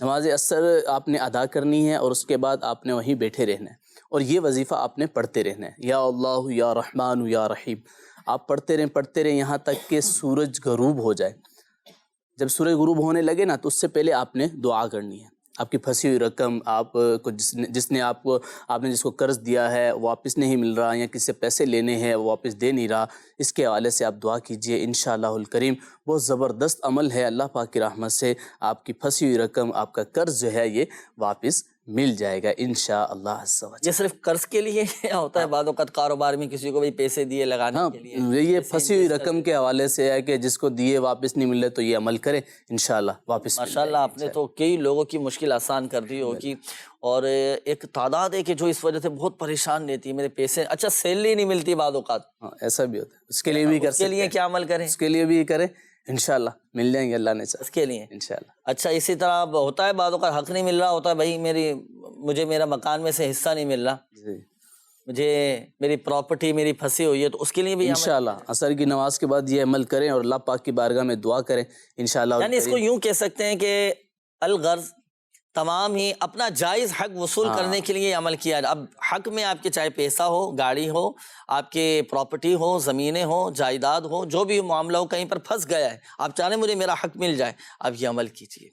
نماز عصر آپ نے ادا کرنی ہے، اور اس کے بعد آپ نے وہیں بیٹھے رہنا ہے، اور یہ وظیفہ آپ نے پڑھتے رہنا ہے، یا اللہ یا رحمان یا رحیم۔ آپ پڑھتے رہیں یہاں تک کہ سورج غروب ہو جائے۔ جب سورج غروب ہونے لگے نا تو اس سے پہلے آپ نے دعا کرنی ہے. آپ کی پھنسی ہوئی رقم، آپ کو جس نے آپ نے جس کو قرض دیا ہے واپس نہیں مل رہا، یا کسی سے پیسے لینے ہیں وہ واپس دے نہیں رہا، اس کے حوالے سے آپ دعا کیجئے. انشاءاللہ الکریم بہت زبردست عمل ہے، اللہ پاک کی رحمت سے آپ کی پھنسی ہوئی رقم، آپ کا قرض جو ہے یہ واپس مل جائے گا انشاءاللہ عز و جل. یہ صرف قرض کے لیے ہوتا ہے؟ بعض اوقات کاروبار میں کسی کو بھی پیسے دیے لگانے کے لیے یہ پھنسی ہوئی رقم کے حوالے سے ہے کہ جس کو دیے واپس نہیں مل رہے تو یہ عمل کریں انشاءاللہ واپس مل جائے گا. ماشاءاللہ آپ نے تو کئی لوگوں کی مشکل آسان کر دی ہوگی، اور ایک تعداد ہے کہ جو اس وجہ سے بہت پریشان رہتی ہے، میرے پیسے اچھا سیلری نہیں ملتی بعض اوقات، ایسا بھی ہوتا ہے. اس کے لیے بھی کر اس کے لیے کیا عمل کریں؟ اس کے لیے بھی کریں انشاءاللہ مل جائیں گے اللہ نے چاہا اس کے لیے انشاءاللہ. اچھا اسی طرح اب ہوتا ہے بعض اوقات حق نہیں مل رہا ہوتا ہے، بھائی مجھے میرا مکان میں سے حصہ نہیں مل رہا، مجھے میری پراپرٹی میری پھنسی ہوئی ہے، تو اس کے لیے بھی انشاءاللہ عصر کی نماز کے بعد یہ عمل کریں اور اللہ پاک کی بارگاہ میں دعا کریں انشاءاللہ. یعنی اس کو یوں کہہ سکتے ہیں کہ الغرض تمام ہی اپنا جائز حق وصول کرنے کے لیے عمل کیا جائے. اب حق میں آپ کے چاہے پیسہ ہو، گاڑی ہو، آپ کے پراپرٹی ہو، زمینیں ہو، جائیداد ہو، جو بھی معاملہ ہو، کہیں پر پھنس گیا ہے، آپ چاہ رہے ہیں مجھے میرا حق مل جائے، اب یہ عمل کیجیے،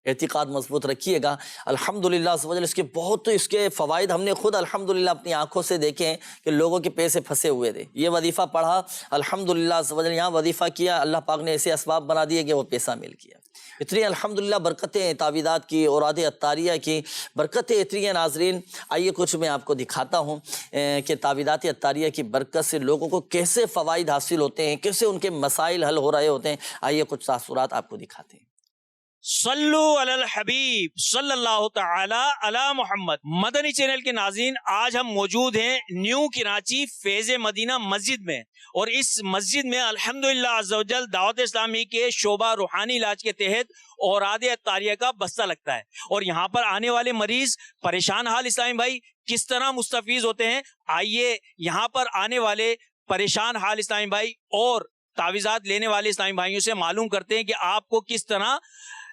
اعتقاد مضبوط رکھیے گا. الحمدللہ اس کے بہت اس کے فوائد ہم نے خود الحمدللہ اپنی آنکھوں سے دیکھے ہیں کہ لوگوں کے پیسے پھنسے ہوئے تھے. یہ وظیفہ پڑھا الحمدللہ یہاں وظیفہ کیا، اللہ پاک نے ایسے اسباب بنا دیے کہ وہ پیسہ مل گیا. اتنی الحمدللہ برکتیں تعویذات کی، اوراد اطاریہ کی برکتیں اتنی ہیں ناظرین. آئیے کچھ میں آپ کو دکھاتا ہوں کہ تعویذات اطاریہ کی برکت سے لوگوں کو کیسے فوائد حاصل ہوتے ہیں، کیسے ان کے مسائل حل ہو رہے ہوتے ہیں. آئیے کچھ تاثرات آپ کو دکھاتے ہیں. صلو علی الحبیب صلی اللہ تعالی علی محمد. مدنی چینل کے ناظرین، آج ہم موجود ہیں نیو کراچی فیض مدینہ مسجد میں، اور اس مسجد میں الحمدللہ عز و جل دعوت اسلامی کے شعبہ روحانی علاج کے تحت اوراد اطاریہ کا بستہ لگتا ہے، اور یہاں پر آنے والے مریض پریشان حال اسلامی بھائی کس طرح مستفیض ہوتے ہیں. آئیے یہاں پر آنے والے پریشان حال اسلامی بھائی اور تعویذات لینے والے اسلامی بھائیوں سے معلوم کرتے ہیں کہ آپ کو کس طرح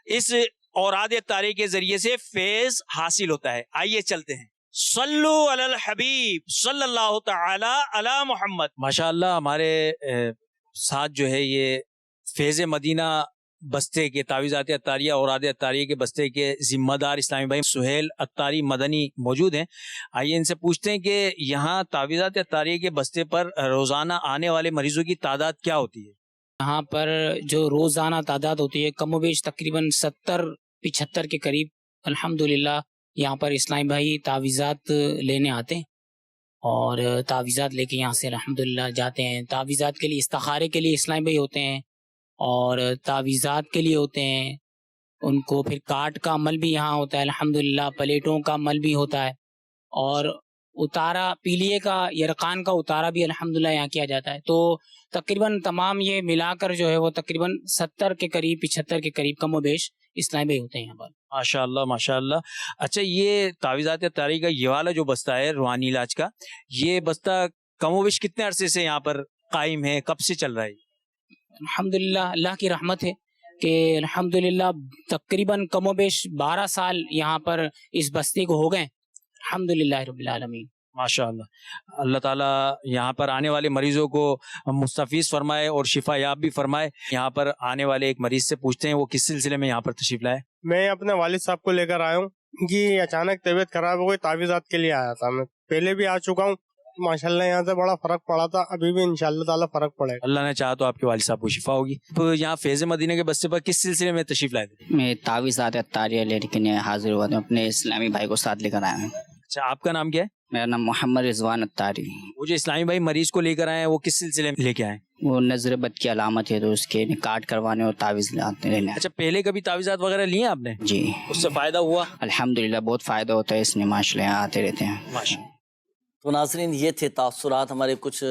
اس اوراد اطاریہ کے ذریعے سے فیض حاصل ہوتا ہے. آئیے چلتے ہیں. صلو علی الحبیب صلی اللہ تعالی علی محمد. ماشاءاللہ ہمارے ساتھ جو ہے یہ فیض مدینہ بستے کے تعویذات اطاریہ اوراد اطاریہ کے بستے کے ذمہ دار اسلامی بھائی سہیل اطاری مدنی موجود ہیں. آئیے ان سے پوچھتے ہیں کہ یہاں تعویذات اطاریہ کے بستے پر روزانہ آنے والے مریضوں کی تعداد کیا ہوتی ہے؟ یہاں پر جو روزانہ تعداد ہوتی ہے کم و بیش تقریباً 70-75 کے قریب الحمدللہ یہاں پر اسلامی بھائی تعویذات لینے آتے ہیں، اور تعویذات لے کے یہاں سے الحمدللہ جاتے ہیں. تعویذات کے لیے استخارے کے لیے اسلامی بھائی ہوتے ہیں، اور تعویذات کے لیے ہوتے ہیں. ان کو پھر کاٹ کا عمل بھی یہاں ہوتا ہے الحمدللہ، پلیٹوں کا عمل بھی ہوتا ہے، اور اتارا پیلیے کا یرقان کا اتارا بھی الحمدللہ یہاں کیا جاتا ہے. تو تقریباً تمام یہ ملا کر جو ہے وہ تقریباً 70 کے قریب 75 کے قریب کم و بیش اسلامی بھائی ہوتے ہیں یہاں پر. ماشاءاللہ ماشاءاللہ. اچھا یہ تعویذات اطاریہ کا یہ والا جو بستہ ہے روحانی علاج کا، یہ بستہ کم و بیش کتنے عرصے سے یہاں پر قائم ہے، کب سے چل رہا ہے؟ الحمدللہ اللہ کی رحمت ہے کہ الحمدللہ تقریباً کم و بیش 12 سال یہاں پر اس بستی کو ہو گئے الحمدللہ رب العالمین. ماشاءاللہ. اللہ تعالیٰ یہاں پر آنے والے مریضوں کو مستفیض فرمائے اور شفا یاب بھی فرمائے. یہاں پر آنے والے ایک مریض سے پوچھتے ہیں وہ کس سلسلے میں یہاں پر تشریف لائے. میں اپنے والد صاحب کو لے کر آیا ہوں، ان کی اچانک طبیعت خراب ہو گئی، تعویذات کے لیے آیا تھا. میں پہلے بھی آ چکا ہوں، ماشاءاللہ یہاں سے بڑا فرق پڑا تھا، ابھی بھی انشاءاللہ تعالیٰ فرق پڑے گا. اللہ نے چاہا تو آپ کے والد صاحب کو شفا ہوگی. تو یہاں فیض مدینہ کے بستے پر کس سلسلے میں تشریف لائے تھے؟ میں تعویذات اطاریہ لے کے حاضر ہوا تھا، اپنے اسلامی بھائی کو ساتھ لے کر آیا ہوں. اچھا آپ کا نام کیا ہے؟ میرا نام محمد رضوان اطاری. وہ جو اسلامی بھائی مریض کو لے کر آئے ہیں وہ کس سلسلے میں لے کے آئے؟ وہ نظر بد کی علامت ہے تو اس کے کاٹ کروانے اور تعویذ لینے. اچھا پہلے کبھی تعویذات وغیرہ لیے آپ نے؟ جی. اس سے فائدہ ہوا؟ الحمدللہ بہت فائدہ ہوتا ہے اس میں، ماشاءاللہ یہاں آتے رہتے ہیں. ماشاءاللہ. تو ناظرین یہ تھے تاثرات ہمارے کچھ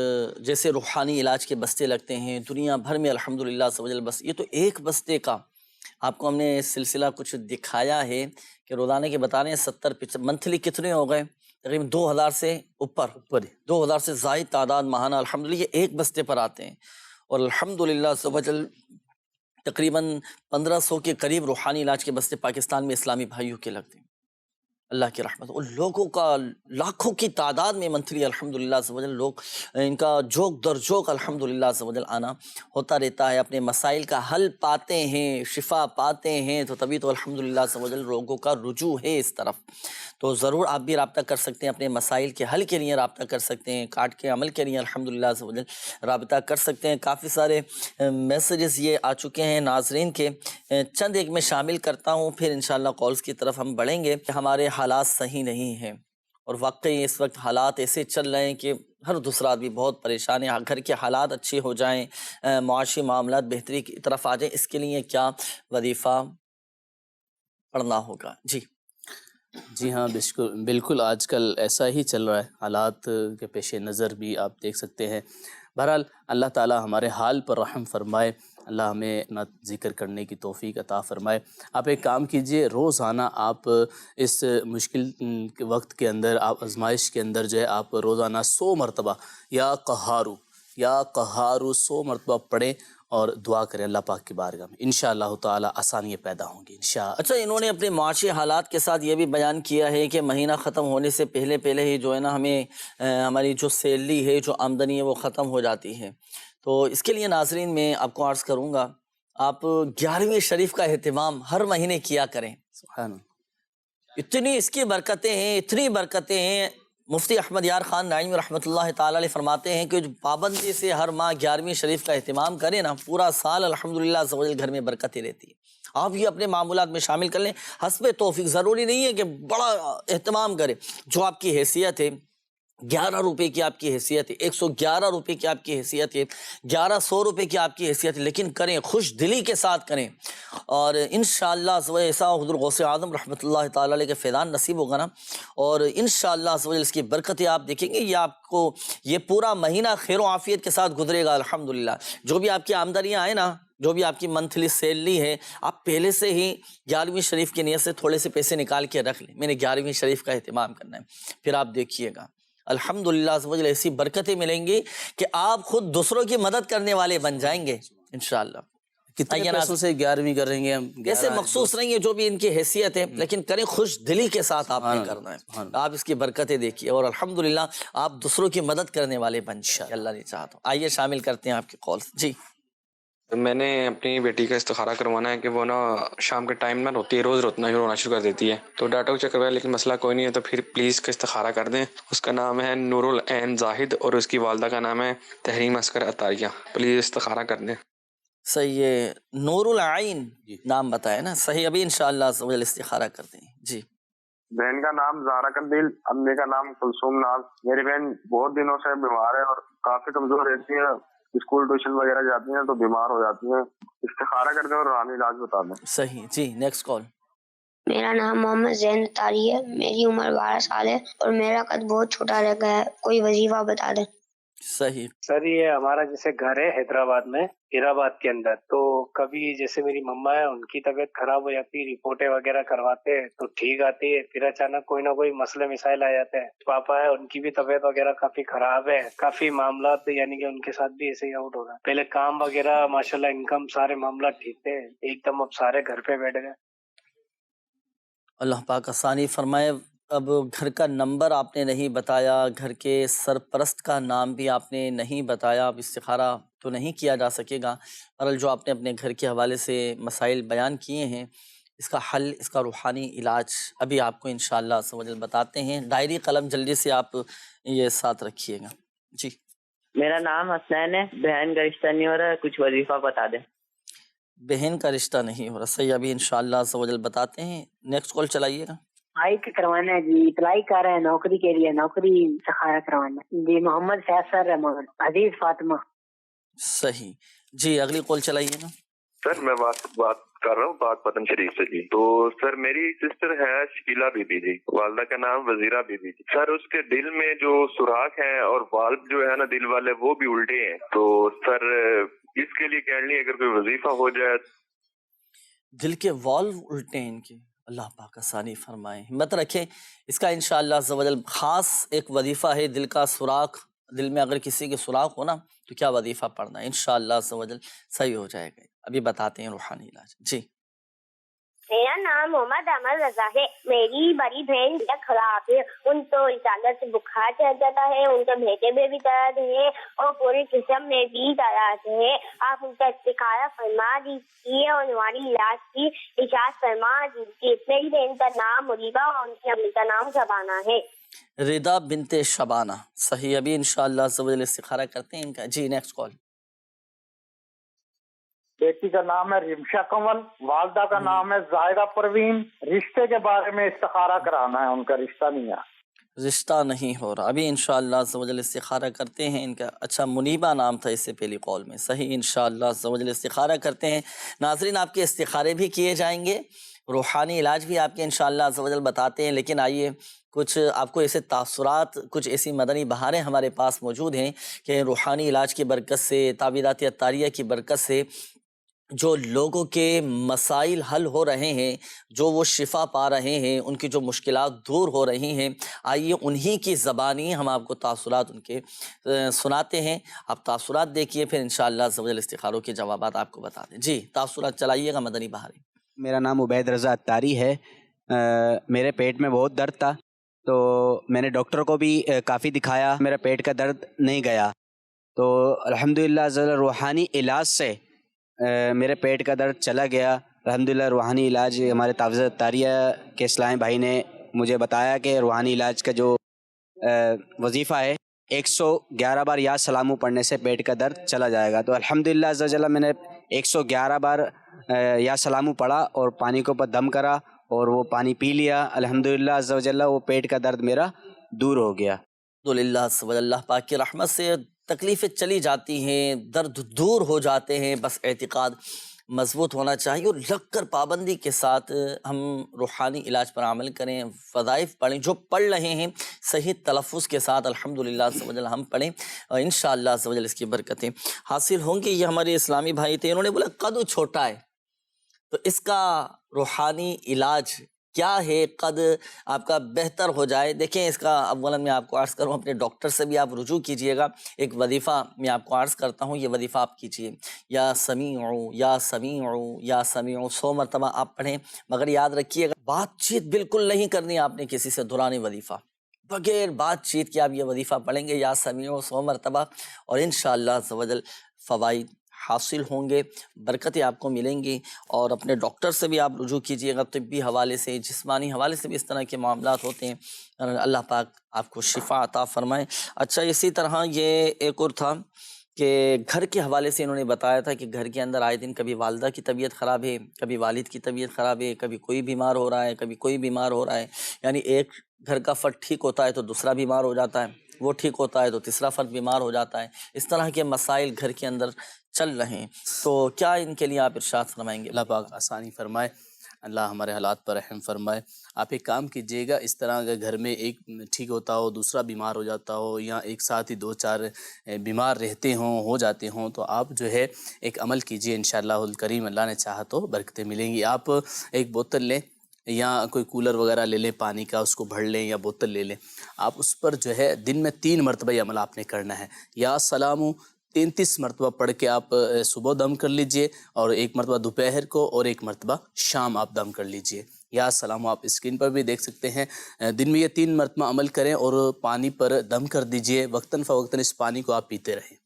جیسے روحانی علاج کے بستے لگتے ہیں دنیا بھر میں الحمدللہ سوجل. بس یہ تو ایک بستے کا آپ کو ہم نے سلسلہ کچھ دکھایا ہے کہ روزانہ کے بتا رہے ہیں 70 منتھلی کتنے ہو گئے؟ تقریباً 2000 سے اوپر 2000 سے زائد تعداد ماہانہ الحمدللہ یہ ایک بستے پر آتے ہیں. اور الحمدللہ سوجل تقریباً 1500 کے قریب روحانی علاج کے بستے پاکستان میں اسلامی بھائیوں کے لگتے ہیں. اللہ کی رحمت، ان لوگوں کا لاکھوں کی تعداد میں منتھلی الحمدللہ سے لوگ ان کا جوک در جوک الحمدللہ سے آنا ہوتا رہتا ہے، اپنے مسائل کا حل پاتے ہیں، شفا پاتے ہیں، تو تبھی تو الحمدللہ سے لوگوں کا رجوع ہے اس طرف۔ تو ضرور آپ بھی رابطہ کر سکتے ہیں، اپنے مسائل کے حل کے لیے رابطہ کر سکتے ہیں، کارڈ کے عمل کے لیے الحمدللہ سے رابطہ کر سکتے ہیں۔ کافی سارے میسیجز یہ آ چکے ہیں ناظرین کے، چند ایک میں شامل کرتا ہوں، پھر انشاءاللہ کالز کی طرف ہم بڑھیں گے۔ ہمارے حالات صحیح نہیں ہیں، اور واقعی اس وقت حالات ایسے چل رہے ہیں کہ ہر دوسرا آدمی بہت پریشان ہے۔ گھر کے حالات اچھے ہو جائیں، معاشی معاملات بہتری کی طرف آ جائیں، اس کے لیے کیا وظیفہ پڑھنا ہوگا؟ جی ہاں، بالکل آج کل ایسا ہی چل رہا ہے، حالات کے پیش نظر بھی آپ دیکھ سکتے ہیں۔ بہرحال اللہ تعالی ہمارے حال پر رحم فرمائے، اللہ ہمیں اپنا ذکر کرنے کی توفیق عطا فرمائے۔ آپ ایک کام کیجئے، روزانہ آپ اس مشکل کے وقت کے اندر، آپ آزمائش کے اندر جو ہے آپ روزانہ 100 مرتبہ یا قہارو 100 مرتبہ پڑھیں اور دعا کریں اللہ پاک کی بارگاہ میں، انشاءاللہ تعالی آسانیاں پیدا ہوں گی انشاءاللہ۔ اچھا، انہوں نے اپنے معاشی حالات کے ساتھ یہ بھی بیان کیا ہے کہ مہینہ ختم ہونے سے پہلے ہی جو ہے نا ہمیں ہماری جو سیلری ہے، جو آمدنی ہے، وہ ختم ہو جاتی ہے۔ تو اس کے لیے ناظرین میں آپ کو عرض کروں گا، آپ 11ویں شریف کا اہتمام ہر مہینے کیا کریں۔ سبحان اللہ، اتنی اس کی برکتیں ہیں، اتنی برکتیں ہیں۔ مفتی احمد یار خان نعیمی رحمۃ اللہ تعالی علیہ فرماتے ہیں کہ جو پابندی سے ہر ماہ 11ویں شریف کا اہتمام کرے نا، پورا سال الحمدللہ گھر میں برکتیں رہتی ہے۔ آپ یہ اپنے معمولات میں شامل کر لیں، حسب توفیق، ضروری نہیں ہے کہ بڑا اہتمام کرے، جو آپ کی حیثیت ہے، 11 روپے کی آپ کی حیثیت ہے، 111 روپے کی آپ کی حیثیت ہے، 1100 روپے کی آپ کی حیثیت ہے، لیکن کریں، خوش دلی کے ساتھ کریں، اور انشاءاللہ ایسا حضور غوث اعظم رحمۃ اللہ تعالی علیہ کے فیضان نصیب ہوگا نا، اور انشاءاللہ اس کی برکتیں آپ دیکھیں گے۔ یہ آپ کو یہ پورا مہینہ خیر و عافیت کے ساتھ گزرے گا الحمدللہ۔ جو بھی آپ کی آمدنیاں آئیں نا، جو بھی آپ کی منتھلی سیلری ہے، آپ پہلے سے ہی 11ویں شریف کی نیت سے تھوڑے سے پیسے نکال کے رکھ لیں، میں نے 11ویں شریف کا اہتمام کرنا ہے، پھر آپ دیکھیے گا الحمدللہ ایسی برکتیں ملیں گی کہ آپ خود دوسروں کی مدد کرنے والے بن جائیں گے انشاءاللہ۔ کتنے پیسوں سے 11ویں کریں گے ہم؟ ایسے مخصوص نہیں ہے، جو بھی ان کی حیثیت ہے، لیکن کریں خوش دلی کے ساتھ آپ نے کرنا ہے۔ آپ اس کی برکتیں دیکھیے اور الحمدللہ آپ دوسروں کی مدد کرنے والے بن جائیں، اللہ نے چاہا تو۔ آئیے شامل کرتے ہیں آپ کی کال۔ جی، میں نے اپنی بیٹی کا استخارہ کروانا ہے کہ وہ نا شام کے ٹائم نہ روتی ہے، روز رونا شروع کر دیتی ہے، تو ڈاکٹر کو چیک کروایا لیکن مسئلہ کوئی نہیں ہے، تو پھر پلیز اس کا استخارہ کر دیں۔ اس کا نام ہے نور العین زاہد اور اس کی والدہ کا نام ہے تحریم اصغر عطاریہ، پلیز استخارہ کر دیں۔ صحیح ہے، نور العین نام بتایا نا، صحیح، ابھی انشاءاللہ استخارہ کر دیں۔ جی، بہن کا نام زہرا قندیل، امی کا نام کلثوم ناز۔ میری بہن بہت دنوں سے بیمار ہے اور کافی کمزور رہتی ہے، اسکول ٹیوشن وغیرہ جاتی ہیں تو بیمار ہو جاتی ہیں، استخارہ کر دیں اور روحانی علاج بتا دیں۔ صحیح، جی، نیکسٹ کال۔ میرا نام محمد زین تاری ہے، میری عمر 12 سال ہے اور میرا قد بہت چھوٹا رہ گیا ہے، کوئی وظیفہ بتا دیں۔ صحیح سر، یہ ہمارا جیسے گھر ہے حیدرآباد میں، ہیرآباد کے اندر، تو کبھی جیسے میری مما ہے، ان کی طبیعت خراب ہو جاتی ہے، رپورٹیں وغیرہ کرواتے ہیں تو ٹھیک آتی ہے، پھر اچانک کوئی نہ کوئی مسئلے مسائل آ جاتے ہیں۔ پاپا ہے، ان کی بھی طبیعت وغیرہ کافی خراب ہے، کافی معاملات یعنی کہ ان کے ساتھ بھی ایسے ہی آؤٹ ہو رہا ہے۔ پہلے کام وغیرہ ماشاءاللہ انکم سارے معاملات ٹھیک تھے، ایک دم اب سارے گھر پہ بیٹھ گئے۔ اللہ پاک آسانی فرمائے۔ اب گھر کا نمبر آپ نے نہیں بتایا، گھر کے سرپرست کا نام بھی آپ نے نہیں بتایا، اب استخارہ تو نہیں کیا جا سکے گا۔ بہرحال جو آپ نے اپنے گھر کے حوالے سے مسائل بیان کیے ہیں، اس کا حل، اس کا روحانی علاج ابھی آپ کو انشاءاللہ سمجھ بتاتے ہیں۔ ڈائری قلم جلدی سے آپ یہ ساتھ رکھیے گا۔ جی، میرا نام حسنین ہے، بہن کا رشتہ نہیں ہو رہا، کچھ وظیفہ بتا دیں۔ بہن کا رشتہ نہیں ہو رہا، صحیح، ابھی انشاءاللہ سمجھ بتاتے ہیں۔ نیکسٹ کال چلائیے گا۔ کروانا ہے جی، اپلائی کر رہے ہیں نوکری کے لیے، نوکری استخارہ کروانا ہے جی۔ محمد فیصل رحمان، عزیز فاطمہ۔ صحیح، جی، اگلی کال چلائیے نا۔ سر میں بات کر رہا ہوں پاک پتن شریف سے جی۔ تو سر میری سسٹر ہے شکیلا بی بی جی، والدہ کا نام وزیرہ بی بی جی۔ سر اس کے دل میں جو سوراخ ہیں اور والو جو ہے نا دل والے، وہ بھی الٹے ہیں، تو سر اس کے لیے کہنے اگر کوئی وظیفہ ہو جائے۔ دل کے والو الٹے ہیں ان کے، اللہ پاک آسانی فرمائے، ہمت رکھیں، اس کا انشاءاللہ عزوجل خاص ایک وظیفہ ہے۔ دل کا سوراخ، دل میں اگر کسی کے سوراخ ہو نا تو کیا وظیفہ پڑھنا ہے، انشاءاللہ عزوجل صحیح ہو جائے گا۔ ابھی بتاتے ہیں روحانی علاج۔ جی، میرا نام محمد احمد رضا ہے. میری بڑی بہن خراب ہے, ان کو اچانک سے بخار چڑھ جاتا ہے, ان کے بیٹے میں بھی درد ہے اور پورے جسم میں بھی درد ہے. آپ ان کا استخارہ فرما دیجیے اور ہماری علاج کی اشاعت فرما دیجیے. میری بہن کا نام مریبہ اور ان کی امی کا نام شبانہ ہے. ردا بنت شبانہ, صحیح. ابھی انشاءاللہ عز و جل استخارہ کرتے ہیں ان کا. جی نیکسٹ کال. بیٹی کا نام ہے رمشا کنول, والدہ کا نام ہے زاہدہ پروین. رشتے کے بارے میں استخارہ کرانا ہے, ان کا رشتہ نہیں ہے. رشتہ نہیں ہو رہا. ابھی انشاءاللہ عز و جل استخارہ کرتے ہیں ان کا. اچھا, منیبہ نام تھا اس سے پہلی قول میں, صحیح. انشاءاللہ عز و جل استخارہ کرتے ہیں. ناظرین, آپ کے استخارے بھی کیے جائیں گے, روحانی علاج بھی آپ کے انشاءاللہ عز و جل بتاتے ہیں. لیکن آئیے کچھ آپ کو ایسے تاثرات, کچھ ایسی مدنی بہاریں ہمارے پاس موجود ہیں کہ روحانی علاج کی برکت سے, تعویذات عطاریہ کی برکت سے جو لوگوں کے مسائل حل ہو رہے ہیں, جو وہ شفا پا رہے ہیں, ان کی جو مشکلات دور ہو رہی ہیں, آئیے انہی کی زبانی ہم آپ کو تاثرات ان کے سناتے ہیں. آپ تاثرات دیکھیے, پھر انشاءاللہ عز و جل استخاروں کے جوابات آپ کو بتا دیں. جی تاثرات چلائیے گا مدنی بہاریں. میرا نام عبید رضا عطاری ہے. میرے پیٹ میں بہت درد تھا, تو میں نے ڈاکٹر کو بھی کافی دکھایا, میرا پیٹ کا درد نہیں گیا. تو الحمدللہ روحانی علاج سے میرے پیٹ کا درد چلا گیا. الحمدللہ روحانی علاج ہمارے تعویذات عطاریہ کے اسلامی بھائی نے مجھے بتایا کہ روحانی علاج کا جو وظیفہ ہے 111 بار یا سلامو پڑھنے سے پیٹ کا درد چلا جائے گا. تو الحمدللہ عز و جل میں نے 111 بار یا سلامو پڑھا اور پانی کے اوپر دم کرا اور وہ پانی پی لیا. الحمدللہ عز و جل وہ پیٹ کا درد میرا دور ہو گیا. الحمدللہ عز و جل اللہ پاک کی رحمت سے تکلیفیں چلی جاتی ہیں, درد دور ہو جاتے ہیں. بس اعتقاد مضبوط ہونا چاہیے اور لگ کر پابندی کے ساتھ ہم روحانی علاج پر عمل کریں, وظائف پڑھیں, جو پڑھ رہے ہیں صحیح تلفظ کے ساتھ الحمدللہ عز و جل ہم پڑھیں, اور انشاءاللہ عز و جل اس کی برکتیں حاصل ہوں گی. یہ ہمارے اسلامی بھائی تھے, انہوں نے بولا قد چھوٹا ہے, تو اس کا روحانی علاج کیا ہے, قد آپ کا بہتر ہو جائے. دیکھیں اس کا اولاً میں آپ کو عرض کروں, اپنے ڈاکٹر سے بھی آپ رجوع کیجئے گا. ایک وظیفہ میں آپ کو عرض کرتا ہوں, یہ وظیفہ آپ کیجئے, یا سمیعو یا سمیعو یا سمیعو 100 مرتبہ آپ پڑھیں. مگر یاد رکھیے گا بات چیت بالکل نہیں کرنی آپ نے کسی سے. دوران وظیفہ بغیر بات چیت کے آپ یہ وظیفہ پڑھیں گے, یا سمیعو 100 مرتبہ, اور انشاءاللہ عز و جل فوائد حاصل ہوں گے, برکتیں آپ کو ملیں گی. اور اپنے ڈاکٹر سے بھی آپ رجوع کیجئے گا. طبی حوالے سے, جسمانی حوالے سے بھی اس طرح کے معاملات ہوتے ہیں. اللہ پاک آپ کو شفا عطا فرمائے. اچھا, اسی طرح یہ ایک اور تھا کہ گھر کے حوالے سے انہوں نے بتایا تھا کہ گھر کے اندر آئے دن کبھی والدہ کی طبیعت خراب ہے, کبھی والد کی طبیعت خراب ہے, کبھی کوئی بیمار ہو رہا ہے, کبھی کوئی بیمار ہو رہا ہے. یعنی ایک گھر کا فرد ٹھیک ہوتا ہے تو دوسرا بیمار ہو جاتا ہے, وہ ٹھیک ہوتا ہے تو تیسرا فرد بیمار ہو جاتا ہے. اس طرح کے مسائل گھر کے اندر چل رہے ہیں, تو کیا ان کے لیے آپ ارشاد فرمائیں گے؟ اللہ پاک آسانی فرمائے, اللہ ہمارے حالات پر رحم فرمائے. آپ ایک کام کیجئے گا, اس طرح اگر گھر میں ایک ٹھیک ہوتا ہو, دوسرا بیمار ہو جاتا ہو, یا ایک ساتھ ہی 2-4 بیمار رہتے ہوں, ہو جاتے ہوں, تو آپ جو ہے ایک عمل کیجئے, انشاءاللہ الکریم اللہ نے چاہا تو برکتیں ملیں گی. آپ ایک بوتل لیں یا کوئی کولر وغیرہ لے لیں پانی کا, اس کو بھر لیں یا بوتل لے لیں. آپ اس پر جو ہے دن میں 3 مرتبہ یہ عمل آپ نے کرنا ہے. یا سلامو 33 مرتبہ پڑھ کے آپ صبح دم کر لیجئے, اور 1 مرتبہ دوپہر کو, اور 1 مرتبہ شام آپ دم کر لیجئے. یا سلام آپ اسکرین پر بھی دیکھ سکتے ہیں. دن میں یہ 3 مرتبہ عمل کریں اور پانی پر دم کر دیجئے. وقتاً فوقتاً اس پانی کو آپ پیتے رہیں.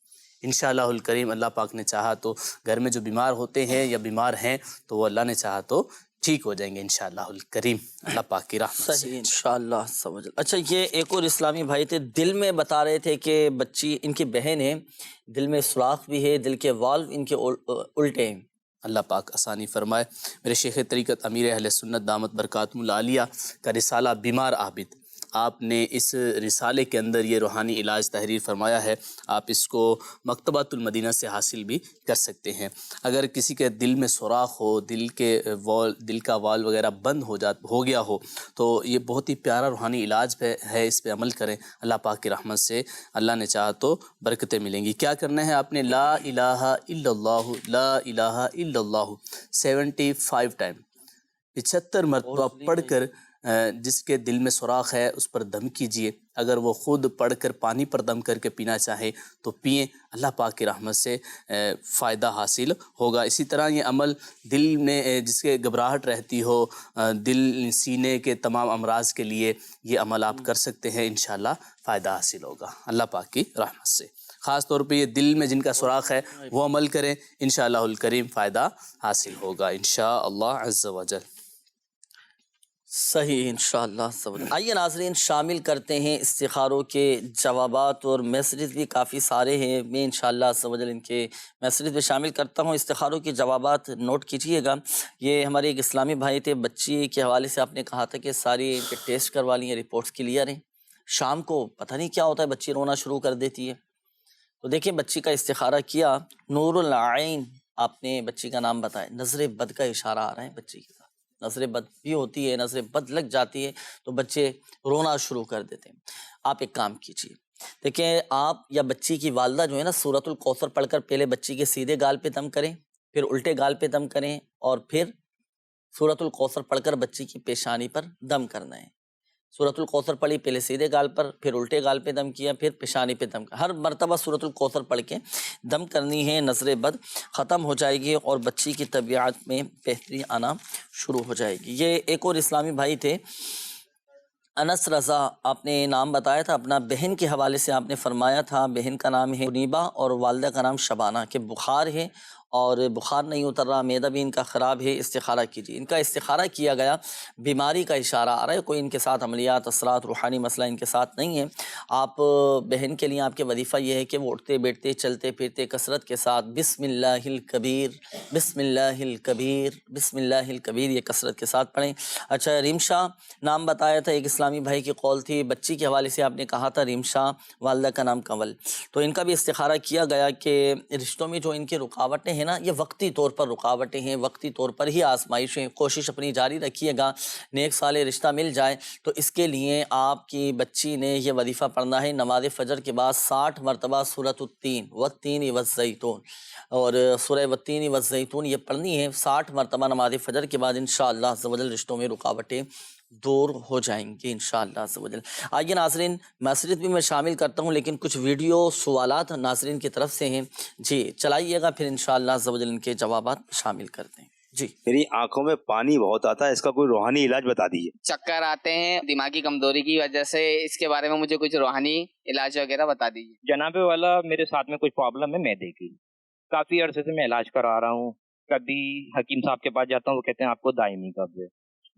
انشاءاللہ الکریم اللہ پاک نے چاہا تو گھر میں جو بیمار ہوتے ہیں یا بیمار ہیں, تو وہ اللہ نے چاہا تو ٹھیک ہو جائیں گے انشاءاللہ الکریم, اللہ پاک کی رحمت سے. صحیح انشاءاللہ سمجھ. اچھا, یہ ایک اور اسلامی بھائی تھے, دل میں بتا رہے تھے کہ بچی ان کی بہن ہے, دل میں سوراخ بھی ہے, دل کے والو ان کے الٹے ہیں. اللہ پاک آسانی فرمائے. میرے شیخ طریقت امیر اہل سنت دامت برکاتہم العالیہ کا رسالہ بیمار عابد, آپ نے اس رسالے کے اندر یہ روحانی علاج تحریر فرمایا ہے. آپ اس کو مکتبۃ المدینہ سے حاصل بھی کر سکتے ہیں. اگر کسی کے دل میں سوراخ ہو, دل کا وال وغیرہ بند ہو گیا ہو, تو یہ بہت ہی پیارا روحانی علاج ہے, اس پہ عمل کریں. اللہ پاک کی رحمت سے اللہ نے چاہا تو برکتیں ملیں گی. کیا کرنا ہے آپ نے؟ لا الہ الا اللہ, لا الہ الا اللہ 75 ٹائم 75 مرتبہ پڑھ کر جس کے دل میں سوراخ ہے اس پر دم کیجئے، اگر وہ خود پڑھ کر پانی پر دم کر کے پینا چاہے تو پئیں، اللہ پاک کی رحمت سے فائدہ حاصل ہوگا۔ اسی طرح یہ عمل دل میں جس کے گھبراہٹ رہتی ہو، دل سینے کے تمام امراض کے لیے یہ عمل آپ کر سکتے ہیں، انشاءاللہ فائدہ حاصل ہوگا اللہ پاک کی رحمت سے۔ خاص طور پہ یہ دل میں جن کا سوراخ ہے وہ عمل کریں، انشاءاللہ الکریم فائدہ حاصل ہوگا انشاءاللہ عز و جل۔ صحیح انشاءاللہ۔ آئیے ناظرین شامل کرتے ہیں استخاروں کے جوابات، اور میسیجز بھی کافی سارے ہیں، میں انشاءاللہ عز و جل ان کے میسیجز میں شامل کرتا ہوں۔ استخاروں کے جوابات نوٹ کیجئے گا۔ یہ ہمارے ایک اسلامی بھائی تھے، بچی کے حوالے سے آپ نے کہا تھا کہ ساری ان کے ٹیسٹ کروا لیے، رپورٹس کلیئر ہیں، شام کو پتہ نہیں کیا ہوتا ہے بچی رونا شروع کر دیتی ہے، تو دیکھیں بچی کا استخارہ کیا، نور العین آپ نے بچی کا نام بتایا، نظر بد کا اشارہ آ رہا ہے بچی کے ساتھ، نظر بد بھی ہوتی ہے، نظر بد لگ جاتی ہے تو بچے رونا شروع کر دیتے ہیں۔ آپ ایک کام کیجیے، دیکھیں آپ یا بچی کی والدہ جو ہے نا سورۃ الکوثر پڑھ کر پہلے بچی کے سیدھے گال پہ دم کریں، پھر الٹے گال پہ دم کریں، اور پھر سورۃ الکوثر پڑھ کر بچی کی پیشانی پر دم کرنا ہے۔ سورۃ الکوثر پڑھی، پہلے سیدھے گال پر، پھر الٹے گال پہ دم کیا، پھر پیشانی پہ دم کیا، ہر مرتبہ سورۃ الکوثر پڑھ کے دم کرنی ہے، نظر بد ختم ہو جائے گی اور بچی کی طبیعت میں بہتری آنا شروع ہو جائے گی۔ یہ ایک اور اسلامی بھائی تھے انس رضا، آپ نے نام بتایا تھا اپنا، بہن کے حوالے سے آپ نے فرمایا تھا، بہن کا نام ہے منیبہ اور والدہ کا نام شبانہ، کہ بخار ہے اور بخار نہیں اتر رہا، معدہ بھی ان کا خراب ہے، استخارہ کیجیے۔ ان کا استخارہ کیا گیا، بیماری کا اشارہ آ رہا ہے، کوئی ان کے ساتھ عملیات اثرات روحانی مسئلہ ان کے ساتھ نہیں ہے۔ آپ بہن کے لیے آپ کے وظیفہ یہ ہے کہ وہ اٹھتے بیٹھتے چلتے پھرتے کثرت کے ساتھ بسم اللہ الکبیر بسم اللہ الکبیر بسم اللہ الکبیر یہ کثرت کے ساتھ پڑھیں۔ اچھا ریمشا نام بتایا تھا، ایک اسلامی بھائی کی قول تھی، بچی کے حوالے سے آپ نے کہا تھا ریمشا، والدہ کا نام کنول، تو ان کا بھی استخارہ کیا گیا کہ رشتوں میں جو ان کی رکاوٹیں ہیں نا، یہ وقتی طور پر رکاوٹیں ہیں، وقتی طور پر ہی آزمائشیں، کوشش اپنی جاری رکھیے گا، نیک صالح رشتہ مل جائے۔ تو اس کے لیے آپ کی بچی نے یہ وظیفہ پڑھنا ہے، نماز فجر کے بعد 60 مرتبہ سورۃ التین والتین والزیتون، اور سورہ والتین والزیتون یہ پڑھنی ہے 60 مرتبہ نماز فجر کے بعد، انشاءاللہ عز و جل رشتوں میں رکاوٹیں دور ہو جائیں گی انشاءاللہ عز و جل۔ آئیے ناظرین میسیجز بھی میں شامل کرتا ہوں، لیکن کچھ ویڈیو سوالات ناظرین کی طرف سے ہیں، جی چلائیے گا، پھر انشاءاللہ عز و جل ان کے جوابات شامل کرتے ہیں۔ جی میری آنکھوں میں پانی بہت آتا ہے، اس کا کوئی روحانی علاج بتا دیجیے۔ چکر آتے ہیں دماغی کمزوری کی وجہ سے، اس کے بارے میں مجھے کچھ روحانی علاج وغیرہ بتا دیجیے۔ جناب والا میرے ساتھ میں کچھ پرابلم ہے معدے کی، کافی عرصے سے میں علاج کرا رہا ہوں، کبھی حکیم صاحب کے پاس جاتا ہوں، وہ کہتے ہیں آپ کو دائمی قبض ہے،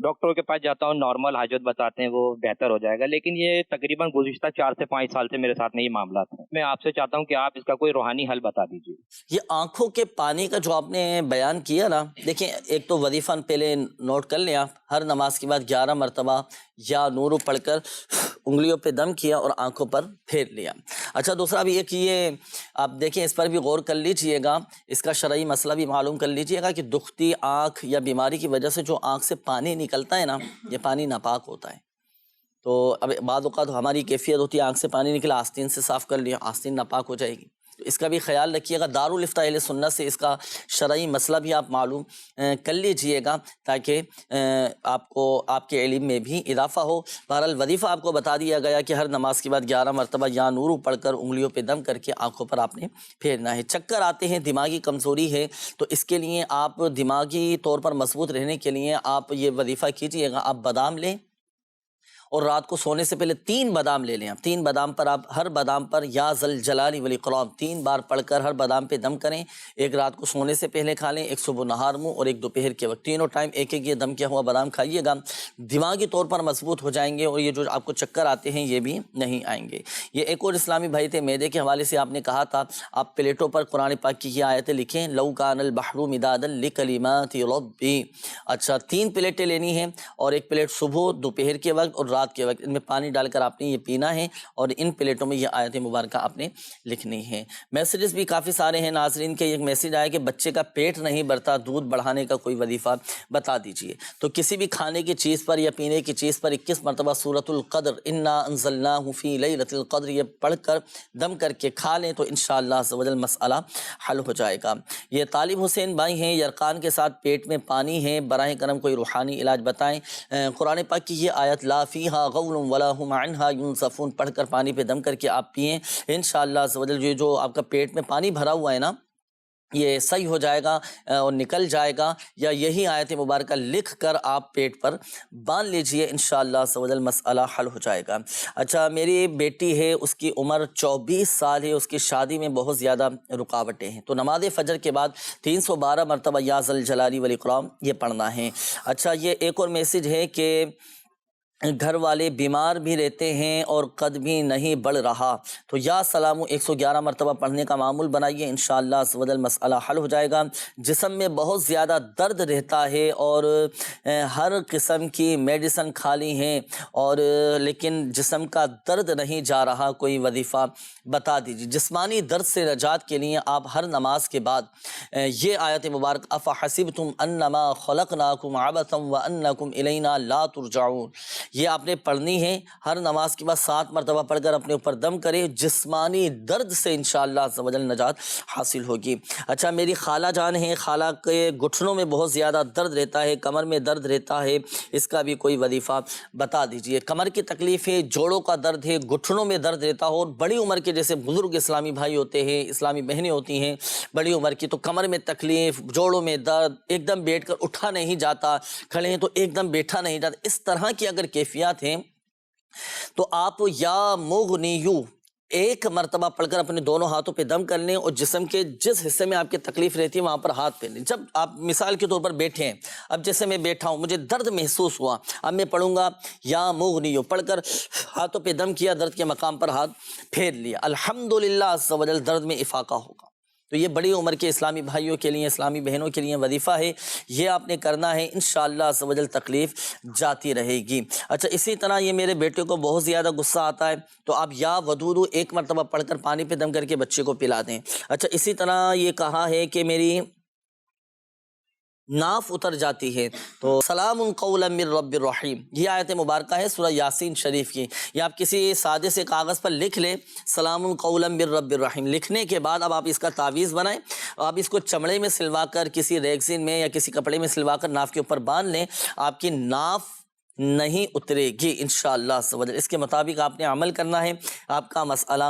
ڈاکٹروں کے پاس جاتا ہوں، نارمل حاجت بتاتے ہیں، وہ بہتر ہو جائے گا، لیکن یہ تقریباً گزشتہ 4 سے 5 سال سے میرے ساتھ میں یہ معاملات ہیں۔ میں آپ سے چاہتا ہوں کہ آپ اس کا کوئی روحانی حل بتا دیجیے۔ یہ آنکھوں کے پانی کا جو آپ نے بیان کیا نا، دیکھیں ایک تو وظیفہ پہلے نوٹ کر لیں آپ، ہر نماز کے بعد 11 مرتبہ یا نورو پڑھ کر انگلیوں پہ دم کیا اور آنکھوں پر پھیر لیا۔ اچھا دوسرا بھی ایک یہ آپ دیکھیں، اس پر بھی غور کر لیجئے گا، اس کا شرعی مسئلہ بھی معلوم کر لیجئے گا کہ دکھتی آنکھ یا بیماری کی وجہ سے جو آنکھ سے پانی نکلتا ہے نا، یہ پانی ناپاک ہوتا ہے۔ تو اب بعض اوقات ہماری کیفیت ہوتی ہے آنکھ سے پانی نکلا، آستین سے صاف کر لیا، آستین ناپاک ہو جائے گی، تو اس کا بھی خیال رکھیے گا۔ دارالفتہ اہل سنت سے اس کا شرعی مسئلہ بھی آپ معلوم کر لیجئے گا، تاکہ آپ کو آپ کے علم میں بھی اضافہ ہو۔ بہرحال وظیفہ آپ کو بتا دیا گیا کہ ہر نماز کے بعد 11 مرتبہ یا نورو پڑھ کر انگلیوں پہ دم کر کے آنکھوں پر آپ نے پھیرنا ہے۔ چکر آتے ہیں، دماغی کمزوری ہے، تو اس کے لیے آپ دماغی طور پر مضبوط رہنے کے لیے آپ یہ وظیفہ کیجئے گا، آپ بادام لیں اور رات کو سونے سے پہلے 3 بادام لے لیں۔ 3 بادام پر آپ ہر بادام پر یا ذل جلال والاکرام 3 بار پڑھ کر ہر بادام پہ دم کریں، ایک رات کو سونے سے پہلے کھا لیں، ایک صبح نہار منہ اور ایک دوپہر کے وقت، تینوں ٹائم ایک ایک یہ دم کیا ہوا بادام کھائیے گا، دماغی طور پر مضبوط ہو جائیں گے اور یہ جو آپ کو چکر آتے ہیں یہ بھی نہیں آئیں گے۔ یہ ایک اور اسلامی بھائی تھے، معدے کے حوالے سے آپ نے کہا تھا آپ پلیٹوں پر قرآن پاک کی یہ آیتیں لکھیں، لو کان البحر مدادا لکلمات ربی۔ اچھا 3 پلیٹیں لینی ہیں، اور ایک پلیٹ صبح، دوپہر کے وقت اور رات کے وقت ان میں پانی ڈال کر آپ نے یہ پینا ہے اور ان پلیٹوں میں یہ آیت مبارکہ آپ نے لکھنی ہے۔ میسیجز بھی کافی سارے ہیں ناظرین کے، ایک میسیج آیا کہ بچے کا پیٹ نہیں بھرتا، دودھ بڑھانے کا کوئی وظیفہ بتا دیجئے۔ تو کسی بھی کھانے کی چیز پر یا پینے کی چیز پر 21 مرتبہ سورۃ القدر انا انزلناہ فی لیلۃ القدر یہ پڑھ کر دم کر کے کھا لیں تو انشاءاللہ عز و جل مسئلہ حل ہو جائے گا۔ یہ طالب حسین بھائی ہیں، یرقان کے ساتھ پیٹ میں پانی ہے، براہ کرم کوئی روحانی علاج بتائیں۔ قرآن پاک کی یہ آیت لا فیہا غول ولا هم عنہا ینزفون پڑھ کر پانی پہ دم کر کے آپ پئیں، انشاءاللہ عز و جل یہ جو آپ کا پیٹ میں پانی بھرا ہوا ہے نا یہ صحیح ہو جائے گا اور نکل جائے گا، یا یہی آیت مبارکہ لکھ کر آپ پیٹ پر باندھ لیجئے، انشاءاللہ عز و جل مسئلہ حل ہو جائے گا۔ اچھا، میری بیٹی ہے، اس کی عمر 24 سال ہے، اس کی شادی میں بہت زیادہ رکاوٹیں ہیں، تو نماز فجر کے بعد 312 مرتبہ یا ذل جلالی والاکرام یہ پڑھنا ہے۔ اچھا، یہ ایک اور میسیج ہے کہ گھر والے بیمار بھی رہتے ہیں اور قد بھی نہیں بڑھ رہا، تو یا سلام 111 مرتبہ پڑھنے کا معمول بنائیے، انشاءاللہ عز و جل مسئلہ حل ہو جائے گا۔ جسم میں بہت زیادہ درد رہتا ہے اور ہر قسم کی میڈیسن کھا لی ہیں اور لیکن جسم کا درد نہیں جا رہا، کوئی وظیفہ بتا دیجیے۔ جسمانی درد سے نجات کے لیے آپ ہر نماز کے بعد یہ آیت مبارک افحسبتم انما خلقناکم عبثا وانکم الینا لا ترجعون یہ آپ نے پڑھنی ہے، ہر نماز کے بعد 7 مرتبہ پڑھ کر اپنے اوپر دم کرے، جسمانی درد سے انشاءاللہ عز و جل نجات حاصل ہوگی۔ اچھا، میری خالہ جان ہیں، خالہ کے گھٹنوں میں بہت زیادہ درد رہتا ہے، کمر میں درد رہتا ہے، اس کا بھی کوئی وظیفہ بتا دیجئے۔ کمر کی تکلیف ہے، جوڑوں کا درد ہے، گھٹنوں میں درد رہتا ہو اور بڑی عمر کے جیسے بزرگ اسلامی بھائی ہوتے ہیں، اسلامی بہنیں ہوتی ہیں بڑی عمر کی، تو کمر میں تکلیف، جوڑوں میں درد، ایک دم بیٹھ کر اٹھا نہیں جاتا، کھڑے ہیں تو ایک دم بیٹھا نہیں جاتا، اس طرح کی اگر کیفیات ہیں تو آپ یا مغنیو ایک مرتبہ پڑھ کر اپنے دونوں ہاتھوں پہ دم کر لیں اور جسم کے جس حصے میں آپ کی تکلیف رہتی ہے وہاں پر ہاتھ پھیر لیں۔ جب آپ مثال کے طور پر بیٹھے ہیں، اب جیسے میں بیٹھا ہوں، مجھے درد محسوس ہوا، اب میں پڑھوں گا یا مغنیو، پڑھ کر ہاتھوں پہ دم کیا، درد کے مقام پر ہاتھ پھیر لیا، الحمدللہ عز و جل درد میں افاقہ ہوگا۔ تو یہ بڑی عمر کے اسلامی بھائیوں کے لیے، اسلامی بہنوں کے لیے وظیفہ ہے، یہ آپ نے کرنا ہے، انشاءاللہ عز و جل تکلیف جاتی رہے گی۔ اچھا، اسی طرح یہ میرے بیٹے کو بہت زیادہ غصہ آتا ہے، تو آپ یا ودودو ایک مرتبہ پڑھ کر پانی پہ دم کر کے بچے کو پلا دیں۔ اچھا، اسی طرح یہ کہا ہے کہ میری ناف اتر جاتی ہے، تو سلام قولا من رب الرحیم یہ آیت مبارکہ ہے سورہ یاسین شریف کی، یا آپ کسی سادے سے کاغذ پر لکھ لیں سلام قولا من رب الرحیم، لکھنے کے بعد اب آپ اس کا تعویذ بنائیں، آپ اس کو چمڑے میں سلوا کر کسی ریگزین میں یا کسی کپڑے میں سلوا کر ناف کے اوپر باندھ لیں، آپ کی ناف نہیں اترے گی انشاءاللہ عز و جل۔ اس کے مطابق آپ نے عمل کرنا ہے، آپ کا مسئلہ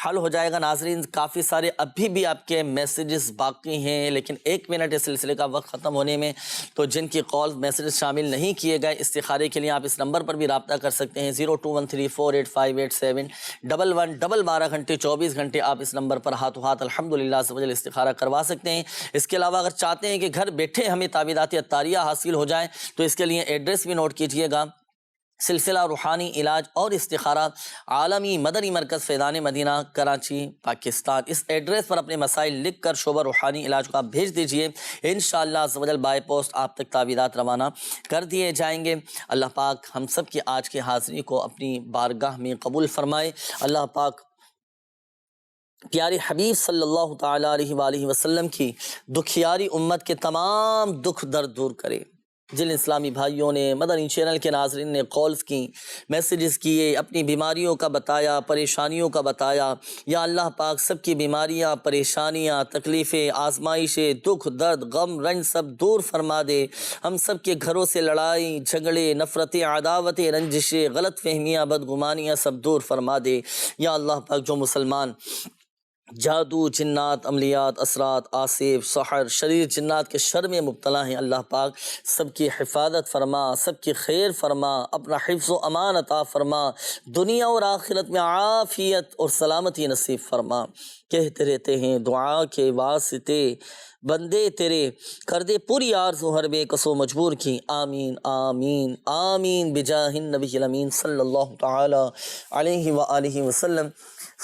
حل ہو جائے گا۔ ناظرین، کافی سارے ابھی بھی آپ کے میسیجز باقی ہیں، لیکن 1 منٹ اس سلسلے کا وقت ختم ہونے میں، تو جن کی کال میسیجز شامل نہیں کیے گئے، استخارے کے لیے آپ اس نمبر پر بھی رابطہ کر سکتے ہیں، 0213485871 12 گھنٹے 24 گھنٹے آپ اس نمبر پر ہاتھوں ہاتھ الحمدللہ عز و جل استخارہ کروا سکتے ہیں۔ اس کے علاوہ اگر چاہتے ہیں کہ گھر بیٹھے ہمیں تعویذات عطاریہ حاصل ہو جائیں تو اس کے لیے ایڈریس بھی نوٹ کیجئے گا، سلسلہ روحانی علاج اور استخارہ، عالمی مدنی مرکز فیضان مدینہ، کراچی، پاکستان۔ اس ایڈریس پر اپنے مسائل لکھ کر شعبہ روحانی علاج کو آپ بھیج دیجئے، انشاءاللہ عز و جل بائی پوسٹ آپ تک تعویذات روانہ کر دیے جائیں گے۔ اللہ پاک ہم سب کی آج کی حاضری کو اپنی بارگاہ میں قبول فرمائے۔ اللہ پاک پیارے حبیب صلی اللہ تعالیٰ علیہ وآلہ وسلم کی دکھیاری امت کے تمام دکھ درد دور کرے۔ جن اسلامی بھائیوں نے، مدنی چینل کے ناظرین نے کالز کی، میسیجز کیے، اپنی بیماریوں کا بتایا، پریشانیوں کا بتایا، یا اللہ پاک سب کی بیماریاں، پریشانیاں، تکلیفیں، آزمائشیں، دکھ درد، غم رنج سب دور فرما دے۔ ہم سب کے گھروں سے لڑائی جھگڑے، نفرتیں، عداوتیں، رنجشیں، غلط فہمیاں، بدگمانیاں سب دور فرما دے۔ یا اللہ پاک جو مسلمان جادو، جنات، عملیات، اثرات، آصف، سحر، شریر جنات کے شر میں مبتلا ہیں، اللہ پاک سب کی حفاظت فرما، سب کی خیر فرما، اپنا حفظ و امان عطا فرما، دنیا اور آخرت میں عافیت اور سلامتی نصیب فرما۔ کہتے رہتے ہیں دعا کے واسطے بندے تیرے، کر دے پوری آرزو ہر بے کسو مجبور کی، آمین آمین آمین بجاہ النبی الامین صلی اللہ تعالی علیہ وآلہ وسلم۔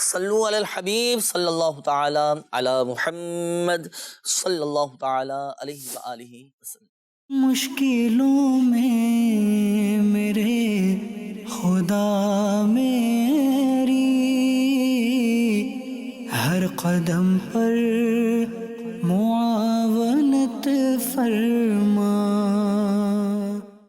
صلو علی الحبیب صلی اللہ تعالی علی محمد صلی اللہ تعالی علیہ وآلہ وسلم۔ مشکلوں میں میرے قدم پر